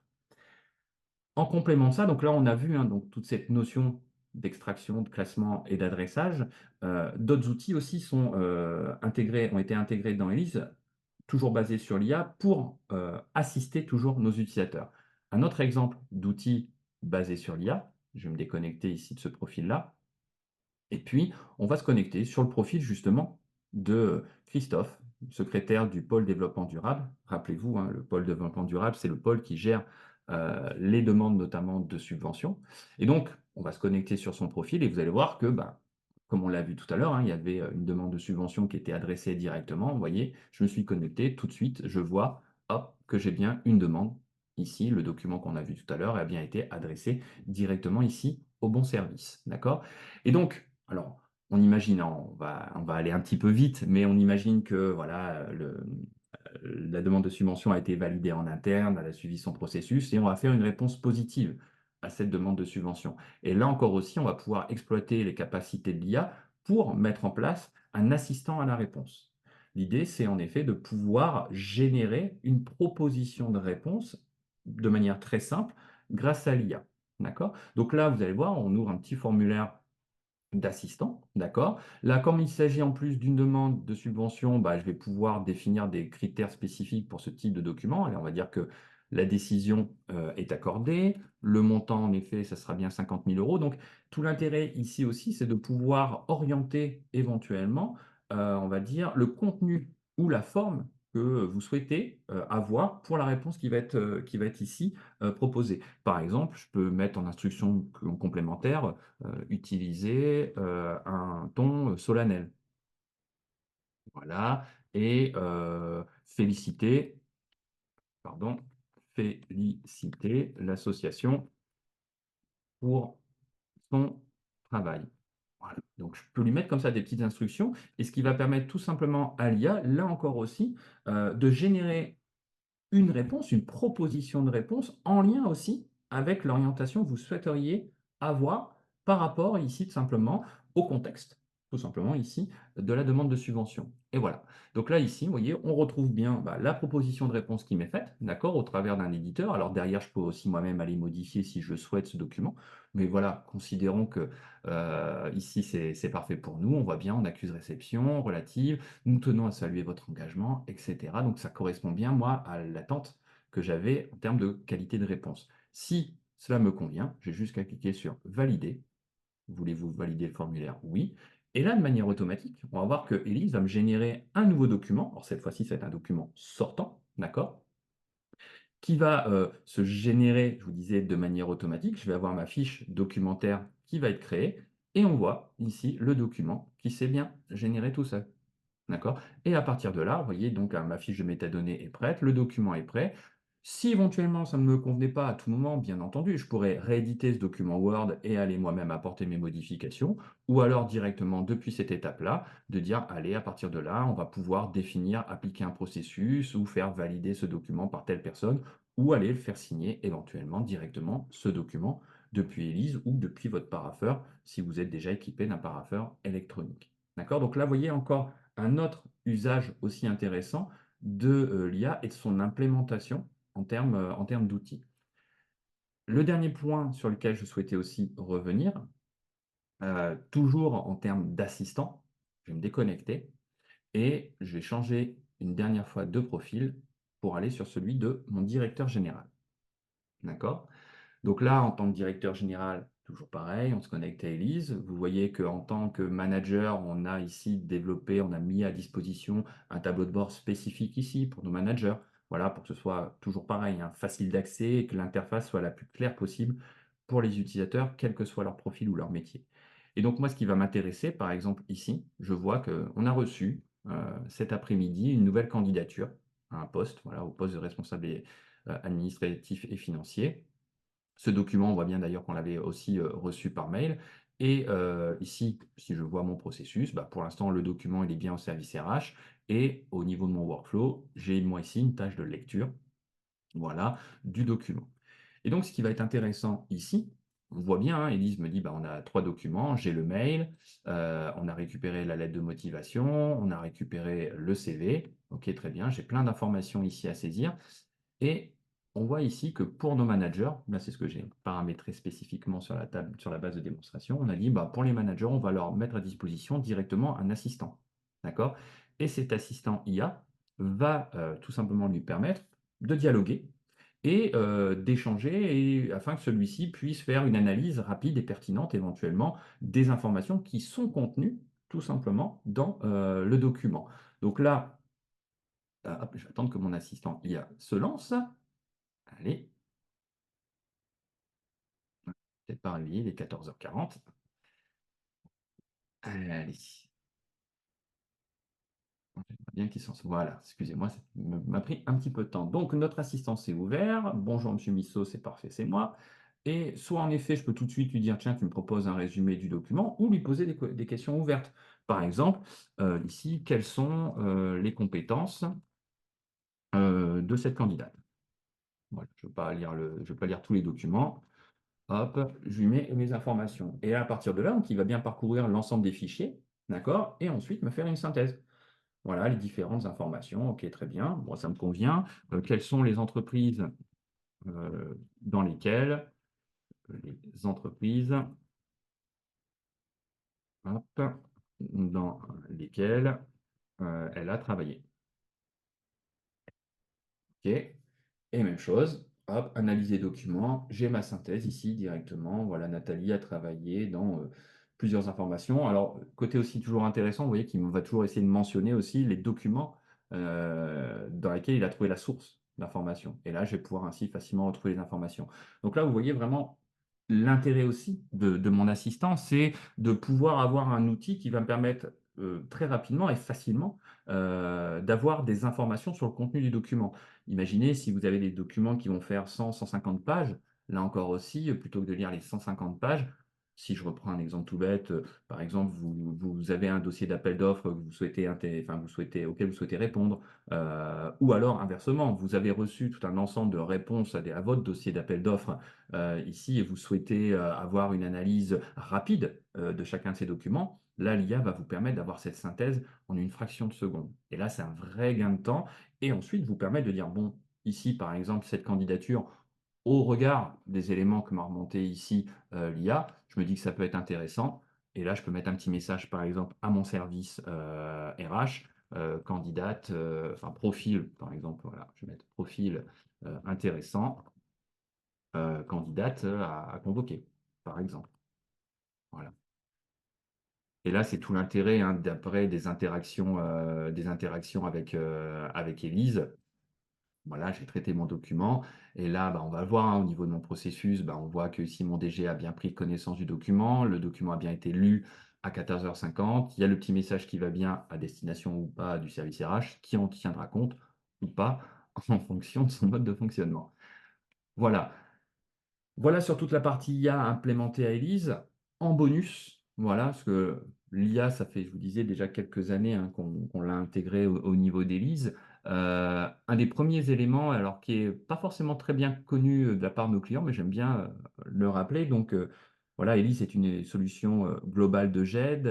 En complément de ça, donc là, on a vu, hein, donc toute cette notion d'extraction, de classement et d'adressage. D'autres outils aussi sont, ont été intégrés dans Elise, toujours basés sur l'IA pour, assister toujours nos utilisateurs. Un autre exemple d'outil basé sur l'IA, je vais me déconnecter ici de ce profil-là et puis on va se connecter sur le profil justement de Christophe, secrétaire du pôle développement durable. Rappelez-vous, hein, le pôle développement durable, c'est le pôle qui gère, les demandes notamment de subventions et donc on va se connecter sur son profil et vous allez voir que, comme on l'a vu tout à l'heure, hein, il y avait, une demande de subvention qui était adressée directement. Vous voyez? Je me suis connecté, tout de suite, je vois, hop, que j'ai bien une demande. Ici, le document qu'on a vu tout à l'heure a bien été adressé directement ici au bon service. D'accord? Et donc, alors, on imagine, hein, on va aller un petit peu vite, mais on imagine que voilà, la demande de subvention a été validée en interne, elle a suivi son processus et on va faire une réponse positive à cette demande de subvention. Et là encore aussi, on va pouvoir exploiter les capacités de l'IA pour mettre en place un assistant à la réponse. L'idée, c'est en effet de pouvoir générer une proposition de réponse de manière très simple grâce à l'IA. D'accord? Donc là, vous allez voir, on ouvre un petit formulaire d'assistant, d'accord. Là, comme il s'agit en plus d'une demande de subvention, je vais pouvoir définir des critères spécifiques pour ce type de document. Allez, on va dire que la décision est accordée, le montant, en effet, ça sera bien 50 000 euros. Donc, tout l'intérêt ici aussi, c'est de pouvoir orienter éventuellement, on va dire, le contenu ou la forme que vous souhaitez avoir pour la réponse qui va être ici proposée. Par exemple, je peux mettre en instruction complémentaire utiliser, un ton solennel. Voilà et pardon, féliciter l'association pour son travail. Voilà, donc je peux lui mettre comme ça des petites instructions et ce qui va permettre tout simplement à l'IA, là encore aussi, de générer une réponse, une proposition de réponse en lien aussi avec l'orientation que vous souhaiteriez avoir par rapport ici tout simplement au contexte, tout simplement ici, de la demande de subvention. Et voilà. Donc là, ici, vous voyez, on retrouve bien la proposition de réponse qui m'est faite, d'accord, au travers d'un éditeur. Alors derrière, je peux aussi moi-même aller modifier si je souhaite ce document. Mais voilà, considérons que ici, c'est parfait pour nous. On voit bien, on accuse réception relative, nous tenons à saluer votre engagement, etc. Donc ça correspond bien, moi, à l'attente que j'avais en termes de qualité de réponse. Si cela me convient, j'ai juste qu'à cliquer sur Valider. Voulez-vous valider le formulaire? Oui. Et là, de manière automatique, on va voir que Elise va me générer un nouveau document. Alors cette fois-ci, c'est un document sortant, d'accord? Qui va se générer, je vous disais, de manière automatique. Je vais avoir ma fiche documentaire qui va être créée. Et on voit ici le document qui s'est bien généré tout seul. D'accord? Et à partir de là, vous voyez, donc ma fiche de métadonnées est prête, le document est prêt. Si éventuellement ça ne me convenait pas à tout moment, bien entendu, je pourrais rééditer ce document Word et aller moi-même apporter mes modifications, ou alors directement depuis cette étape-là, de dire, allez, à partir de là, on va pouvoir définir, appliquer un processus ou faire valider ce document par telle personne, ou aller le faire signer éventuellement directement ce document depuis Elise ou depuis votre parapheur, si vous êtes déjà équipé d'un parapheur électronique. D'accord? Donc là, vous voyez encore un autre usage aussi intéressant de l'IA et de son implémentation en termes d'outils. Le dernier point sur lequel je souhaitais aussi revenir, toujours en termes d'assistant, je vais me déconnecter et je vais changer une dernière fois de profil pour aller sur celui de mon directeur général. D'accord? Donc là, en tant que directeur général, toujours pareil, on se connecte à Elise. Vous voyez qu'en tant que manager, on a ici développé, on a mis à disposition un tableau de bord spécifique ici pour nos managers. Voilà, pour que ce soit toujours pareil, hein, facile d'accès et que l'interface soit la plus claire possible pour les utilisateurs, quel que soit leur profil ou leur métier. Et donc moi, ce qui va m'intéresser, par exemple ici, je vois qu'on a reçu cet après-midi une nouvelle candidature à un poste, voilà, au poste de responsable administratif et financier. Ce document, on voit bien d'ailleurs qu'on l'avait aussi reçu par mail. Et ici, si je vois mon processus, bah, pour l'instant, le document il est bien au service RH. Et au niveau de mon workflow, j'ai moi ici une tâche de lecture, voilà, du document. Et donc, ce qui va être intéressant ici, on voit bien, hein, Elise me dit, bah, on a 3 documents, j'ai le mail, on a récupéré la lettre de motivation, on a récupéré le CV. Ok, très bien, j'ai plein d'informations ici à saisir. Et on voit ici que pour nos managers, là c'est ce que j'ai paramétré spécifiquement sur la table, sur la base de démonstration, on a dit bah, pour les managers, on va leur mettre à disposition directement un assistant. D'accord? Et cet assistant IA va tout simplement lui permettre de dialoguer et d'échanger afin que celui-ci puisse faire une analyse rapide et pertinente éventuellement des informations qui sont contenues tout simplement dans le document. Donc là, hop, je vais attendre que mon assistant IA se lance. Allez, peut-être pas réveillé, il est 14h40. Allez, j'aimerais bien qu'il s'en sorte. Voilà, excusez-moi, ça m'a pris un petit peu de temps. Donc, notre assistant s'est ouvert. Bonjour, monsieur Misso, c'est parfait, c'est moi. Et soit en effet, je peux tout de suite lui dire, tiens, tu me proposes un résumé du document, ou lui poser des questions ouvertes. Par exemple, ici, quelles sont les compétences de cette candidate? Voilà, je ne vais pas lire tous les documents. Hop, je lui mets mes informations. Et à partir de là, donc, il va bien parcourir l'ensemble des fichiers, d'accord? Et ensuite me faire une synthèse. Voilà, les différentes informations. Ok, très bien. Bon, ça me convient. Quelles sont les entreprises dans lesquelles les entreprises hop, dans lesquelles elle a travaillé. Ok. Et même chose, hop, analyser document, j'ai ma synthèse ici directement. Voilà, Nathalie a travaillé dans plusieurs informations. Alors, côté aussi toujours intéressant, vous voyez qu'il va toujours essayer de mentionner aussi les documents dans lesquels il a trouvé la source d'information. Et là, je vais pouvoir ainsi facilement retrouver les informations. Donc là, vous voyez vraiment l'intérêt aussi de mon assistant, c'est de pouvoir avoir un outil qui va me permettre très rapidement et facilement d'avoir des informations sur le contenu du document. Imaginez si vous avez des documents qui vont faire 100-150 pages, là encore aussi, plutôt que de lire les 150 pages, si je reprends un exemple tout bête, par exemple, vous avez un dossier d'appel d'offres que vous souhaitez, auquel vous souhaitez répondre, ou alors inversement, vous avez reçu tout un ensemble de réponses à votre dossier d'appel d'offres ici et vous souhaitez avoir une analyse rapide de chacun de ces documents, là, l'IA va vous permettre d'avoir cette synthèse en une fraction de seconde. Et là, c'est un vrai gain de temps et ensuite vous permet de dire, bon, ici, par exemple, cette candidature, au regard des éléments que m'a remonté ici l'IA, je me dis que ça peut être intéressant. Et là, je peux mettre un petit message, par exemple, à mon service RH, candidate, enfin profil, par exemple, voilà, je vais mettre profil intéressant, candidate à convoquer, par exemple. Voilà. Et là, c'est tout l'intérêt hein, d'après des interactions avec Élise. Voilà, j'ai traité mon document et là, bah, on va le voir hein, au niveau de mon processus, bah, on voit que si mon DG a bien pris connaissance du document, le document a bien été lu à 14h50, il y a le petit message qui va bien à destination ou pas du service RH, qui en tiendra compte ou pas en fonction de son mode de fonctionnement. Voilà. Voilà sur toute la partie IA implémentée à Elise. En bonus, voilà, parce que l'IA, ça fait, je vous disais, déjà quelques années hein, qu'on l'a intégré au niveau d'Elise. Un des premiers éléments, alors qui est pas forcément très bien connu, de la part de nos clients, mais j'aime bien, le rappeler donc, voilà, Elise est une solution, globale de GED,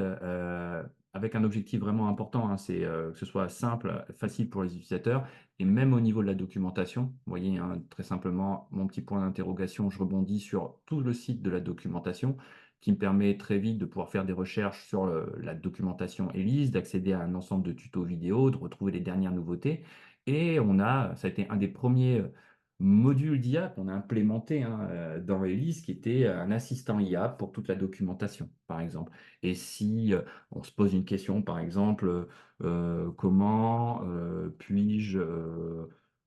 avec un objectif vraiment important, hein, c'est, que ce soit simple, facile pour les utilisateurs et même au niveau de la documentation. Vous voyez, hein, très simplement, mon petit point d'interrogation, je rebondis sur tout le site de la documentation qui me permet très vite de pouvoir faire des recherches sur la documentation ELISE, d'accéder à un ensemble de tutos vidéo, de retrouver les dernières nouveautés. Et ça a été un des premiers modules d'IA qu'on a implémenté, hein, dans ELISE, qui était un assistant IA pour toute la documentation, par exemple. Et si on se pose une question, par exemple, comment puis-je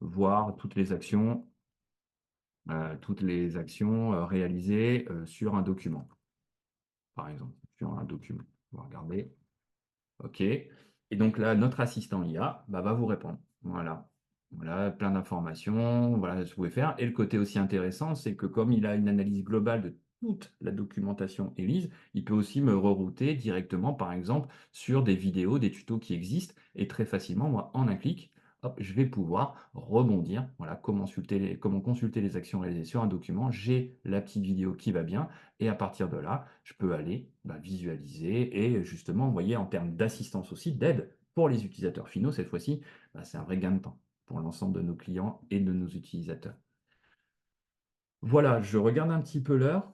voir toutes les actions réalisées sur un document, par exemple, sur un document. On va regarder. OK. Et donc là, notre assistant IA va vous répondre. Voilà. Voilà, plein d'informations, voilà ce que vous pouvez faire. Et le côté aussi intéressant, c'est que comme il a une analyse globale de toute la documentation ELISE, il peut aussi me rerouter directement, par exemple, sur des vidéos, des tutos qui existent. Et très facilement, moi, en un clic, hop, je vais pouvoir rebondir. Voilà, comment consulter les actions réalisées sur un document. J'ai la petite vidéo qui va bien. Et à partir de là, je peux aller visualiser et justement, vous voyez, en termes d'assistance aussi, d'aide pour les utilisateurs finaux, cette fois-ci, c'est un vrai gain de temps pour l'ensemble de nos clients et de nos utilisateurs. Voilà, je regarde un petit peu l'heure,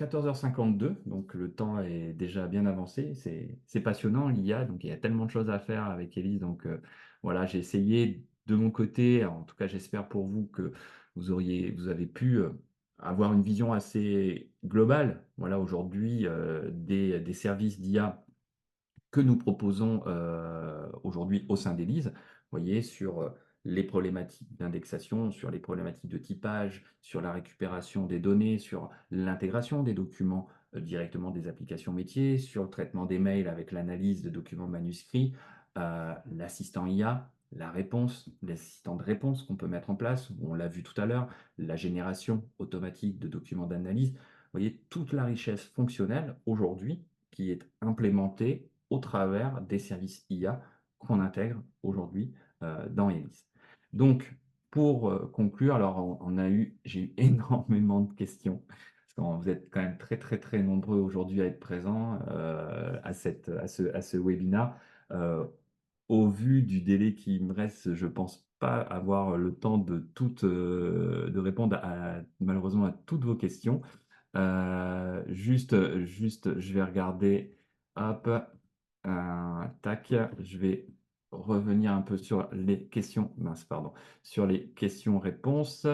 14h52, donc le temps est déjà bien avancé. C'est passionnant, l'IA, donc il y a tellement de choses à faire avec Elise. Donc voilà, j'ai essayé de mon côté, en tout cas j'espère pour vous que vous avez pu avoir une vision assez globale, voilà, aujourd'hui, des services d'IA que nous proposons aujourd'hui au sein d'Elise, vous voyez, sur les problématiques d'indexation, sur les problématiques de typage, sur la récupération des données, sur l'intégration des documents directement des applications métiers, sur le traitement des mails avec l'analyse de documents manuscrits, l'assistant IA, la réponse, l'assistant de réponse qu'on peut mettre en place, on l'a vu tout à l'heure, la génération automatique de documents d'analyse. Vous voyez, toute la richesse fonctionnelle aujourd'hui qui est implémentée au travers des services IA qu'on intègre aujourd'hui dans Elis. Donc, pour conclure, alors j'ai eu énormément de questions, parce que vous êtes quand même très très très nombreux aujourd'hui à être présents à ce webinaire. Euh, Au vu du délai qui me reste, je pense pas avoir le temps de répondre malheureusement à toutes vos questions. Juste, je vais regarder. Hop, tac. Je vais revenir un peu sur les questions. Mince, pardon. Sur les questions-réponses.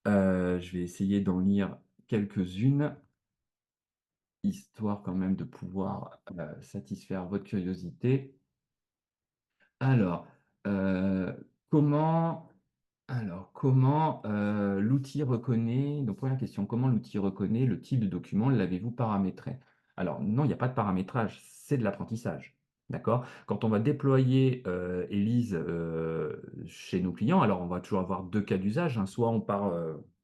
Je vais essayer d'en lire quelques-unes, histoire quand même de pouvoir satisfaire votre curiosité. Alors, euh, comment comment l'outil reconnaît, donc première question, comment l'outil reconnaît le type de document, l'avez-vous paramétré? Alors non, il n'y a pas de paramétrage, c'est de l'apprentissage. D'accord? Quand on va déployer Elise chez nos clients, alors on va toujours avoir deux cas d'usage, hein. Soit on part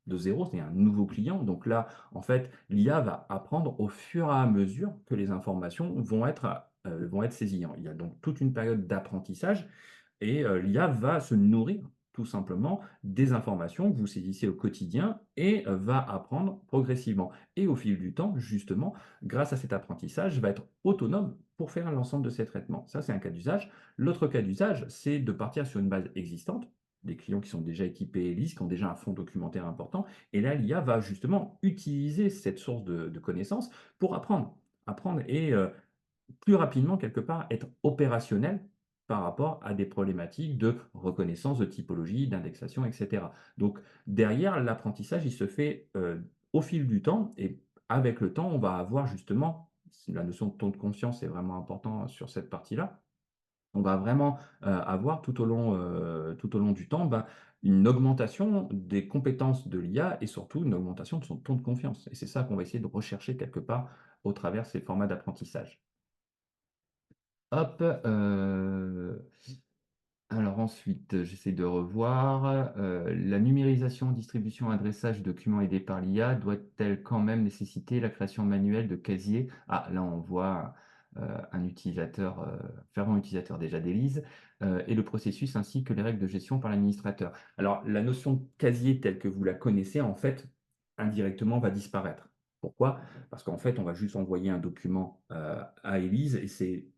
de zéro, c'est un nouveau client. Donc là, en fait, l'IA va apprendre au fur et à mesure que les informations vont être saisies. Il y a donc toute une période d'apprentissage et l'IA va se nourrir tout simplement des informations que vous saisissez au quotidien et va apprendre progressivement. Et au fil du temps, justement, grâce à cet apprentissage, va être autonome pour faire l'ensemble de ces traitements. Ça, c'est un cas d'usage. L'autre cas d'usage, c'est de partir sur une base existante, des clients qui sont déjà équipés ELIS, qui ont déjà un fonds documentaire important. Et là, l'IA va justement utiliser cette source de connaissances pour apprendre. Apprendre et plus rapidement, quelque part, être opérationnel par rapport à des problématiques de reconnaissance de typologie, d'indexation, etc. Donc derrière, l'apprentissage, il se fait au fil du temps et avec le temps, on va avoir justement, la notion de ton de confiance est vraiment important sur cette partie-là, on va vraiment avoir tout au long du temps une augmentation des compétences de l'IA et surtout une augmentation de son ton de confiance. Et c'est ça qu'on va essayer de rechercher quelque part au travers de ces formats d'apprentissage. Hop, alors ensuite, j'essaie de revoir. La numérisation, distribution, adressage de documents aidés par l'IA doit-elle quand même nécessiter la création manuelle de casiers? Ah, là, on voit un utilisateur, fervent utilisateur déjà d'Elise, et le processus ainsi que les règles de gestion par l'administrateur. Alors, la notion de casier telle que vous la connaissez, en fait, indirectement va disparaître. Pourquoi? Parce qu'en fait, on va juste envoyer un document à Elise et c'est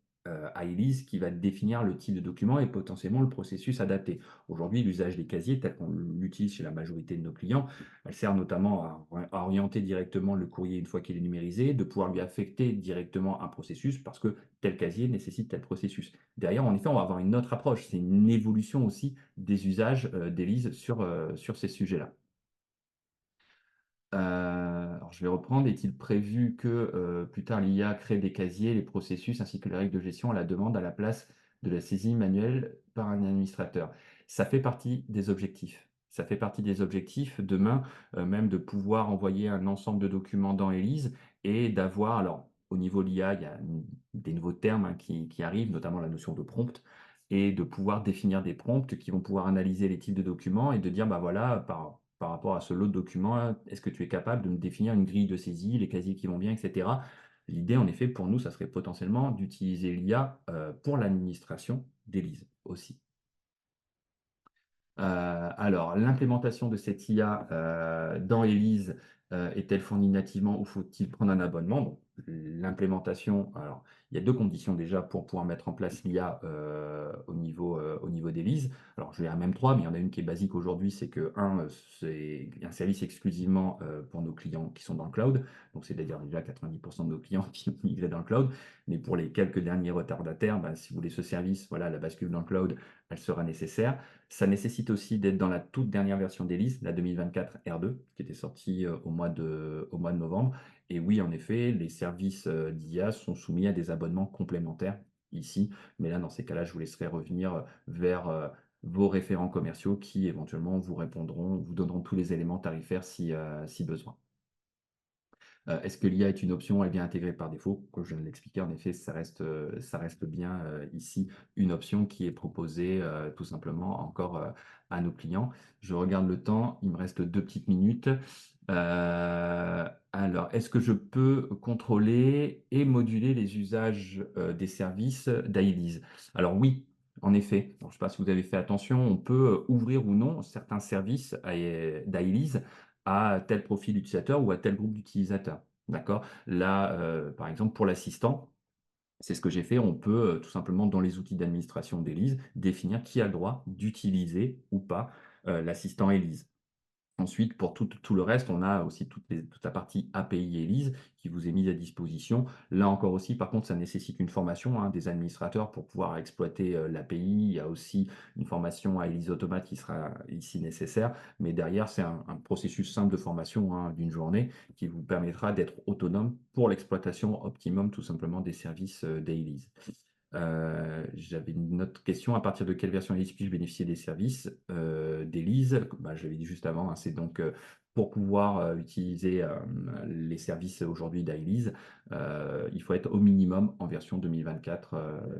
à Elise qui va définir le type de document et potentiellement le processus adapté. Aujourd'hui, l'usage des casiers, tel qu'on l'utilise chez la majorité de nos clients, elle sert notamment à orienter directement le courrier une fois qu'il est numérisé, de pouvoir lui affecter directement un processus parce que tel casier nécessite tel processus. Derrière, en effet, on va avoir une autre approche. C'est une évolution aussi des usages d'Elise sur ces sujets-là. Alors je vais reprendre. Est-il prévu que plus tard l'IA crée des casiers, les processus ainsi que les règles de gestion à la demande à la place de la saisie manuelle par un administrateur? Ça fait partie des objectifs. Ça fait partie des objectifs demain, même de pouvoir envoyer un ensemble de documents dans Elise et d'avoir, alors au niveau de l'IA, il y a des nouveaux termes hein, qui arrivent, notamment la notion de prompt, et de pouvoir définir des prompts qui vont pouvoir analyser les types de documents et de dire, bah voilà, par rapport à ce lot de documents, est-ce que tu es capable de me définir une grille de saisie, les casiers qui vont bien, etc. L'idée, en effet, pour nous, ça serait potentiellement d'utiliser l'IA pour l'administration d'Elise aussi. Alors, l'implémentation de cette IA dans Elise est-elle fournie nativement ou faut-il prendre un abonnement? Bon, l'implémentation, alors, il y a deux conditions déjà pour pouvoir mettre en place l'IA au niveau d'Elise. Alors, je vais à même trois, mais il y en a une qui est basique aujourd'hui, c'est que, c'est un service exclusivement pour nos clients qui sont dans le cloud. Donc, c'est-à-dire déjà 90% de nos clients qui ont migré dans le cloud. Mais pour les quelques derniers retardataires, ben, si vous voulez ce service, voilà, la bascule dans le cloud, elle sera nécessaire. Ça nécessite aussi d'être dans la toute dernière version d'Elise, la 2024 R2, qui était sortie au mois de novembre. Et oui, en effet, les services d'IA sont soumis à des abonnements complémentaires ici. Mais là, dans ces cas-là, je vous laisserai revenir vers vos référents commerciaux qui éventuellement vous répondront, vous donneront tous les éléments tarifaires si besoin. Est-ce que l'IA est une option? Elle vient intégrée par défaut. Comme je viens de l'expliquer, en effet, ça reste bien ici une option qui est proposée tout simplement encore à nos clients. Je regarde le temps, il me reste 2 petites minutes. Alors, est-ce que je peux contrôler et moduler les usages des services d'Ailise? Alors oui, en effet. Alors, je ne sais pas si vous avez fait attention, on peut ouvrir ou non certains services d'Ailise à tel profil d'utilisateur ou à tel groupe d'utilisateurs. D'accord? Là, par exemple, pour l'assistant, c'est ce que j'ai fait. On peut tout simplement, dans les outils d'administration d'Elise, définir qui a le droit d'utiliser ou pas l'assistant Elise. Ensuite, pour tout le reste, on a aussi toute la partie API Elise qui vous est mise à disposition. Là encore aussi, par contre, ça nécessite une formation hein, des administrateurs pour pouvoir exploiter l'API. Il y a aussi une formation à Elise Automate qui sera ici nécessaire. Mais derrière, c'est un processus simple de formation hein, d'une journée qui vous permettra d'être autonome pour l'exploitation optimum tout simplement des services d'Elise. J'avais une autre question. À partir de quelle version Elise puis-je bénéficier des services d'Elise? Bah, je l'avais dit juste avant, hein, c'est donc pour pouvoir utiliser les services aujourd'hui d'Elise, il faut être au minimum en version 2024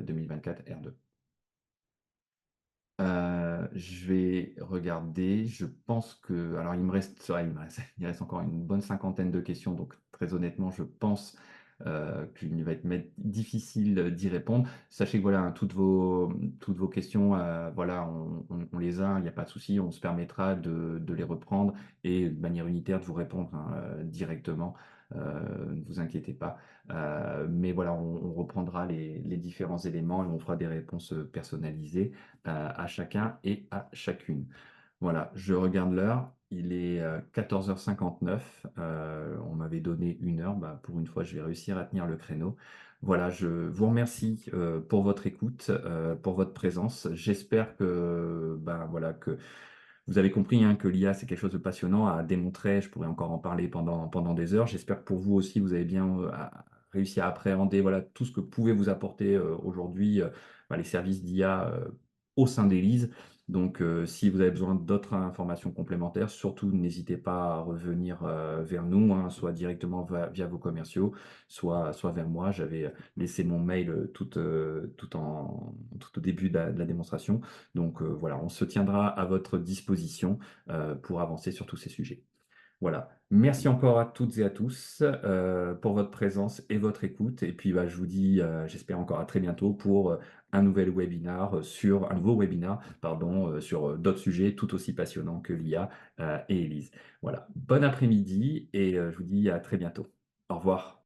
R2. Je vais regarder. Je pense que. Alors, il me reste encore une bonne cinquantaine de questions. Donc, très honnêtement, je pense qu'il va être difficile d'y répondre. Sachez que voilà, hein, toutes vos questions, voilà, on les a. Il n'y a pas de souci. On se permettra de les reprendre et de manière unitaire de vous répondre hein, directement. Ne vous inquiétez pas. Mais voilà, on reprendra les différents éléments et on fera des réponses personnalisées à chacun et à chacune. Voilà, je regarde l'heure, il est 14h59, on m'avait donné 1 heure, bah, pour une fois je vais réussir à tenir le créneau. Voilà, je vous remercie pour votre écoute, pour votre présence. J'espère que, ben, voilà, que vous avez compris hein, que l'IA, c'est quelque chose de passionnant à démontrer. Je pourrais encore en parler pendant des heures. J'espère que pour vous aussi, vous avez bien réussi à appréhender voilà, tout ce que pouvaient vous apporter aujourd'hui bah, les services d'IA au sein d'Elise. Donc, si vous avez besoin d'autres informations complémentaires, surtout n'hésitez pas à revenir vers nous, hein, soit directement via vos commerciaux, soit vers moi. J'avais laissé mon mail tout au début de la démonstration. Donc voilà, on se tiendra à votre disposition pour avancer sur tous ces sujets. Voilà. Merci encore à toutes et à tous, pour votre présence et votre écoute et puis, bah, je vous dis, j'espère encore à très bientôt pour, un nouveau webinar, pardon, sur, d'autres sujets tout aussi passionnants que l'IA, et Élise. Voilà. Bon après-midi et je vous dis à très bientôt. Au revoir.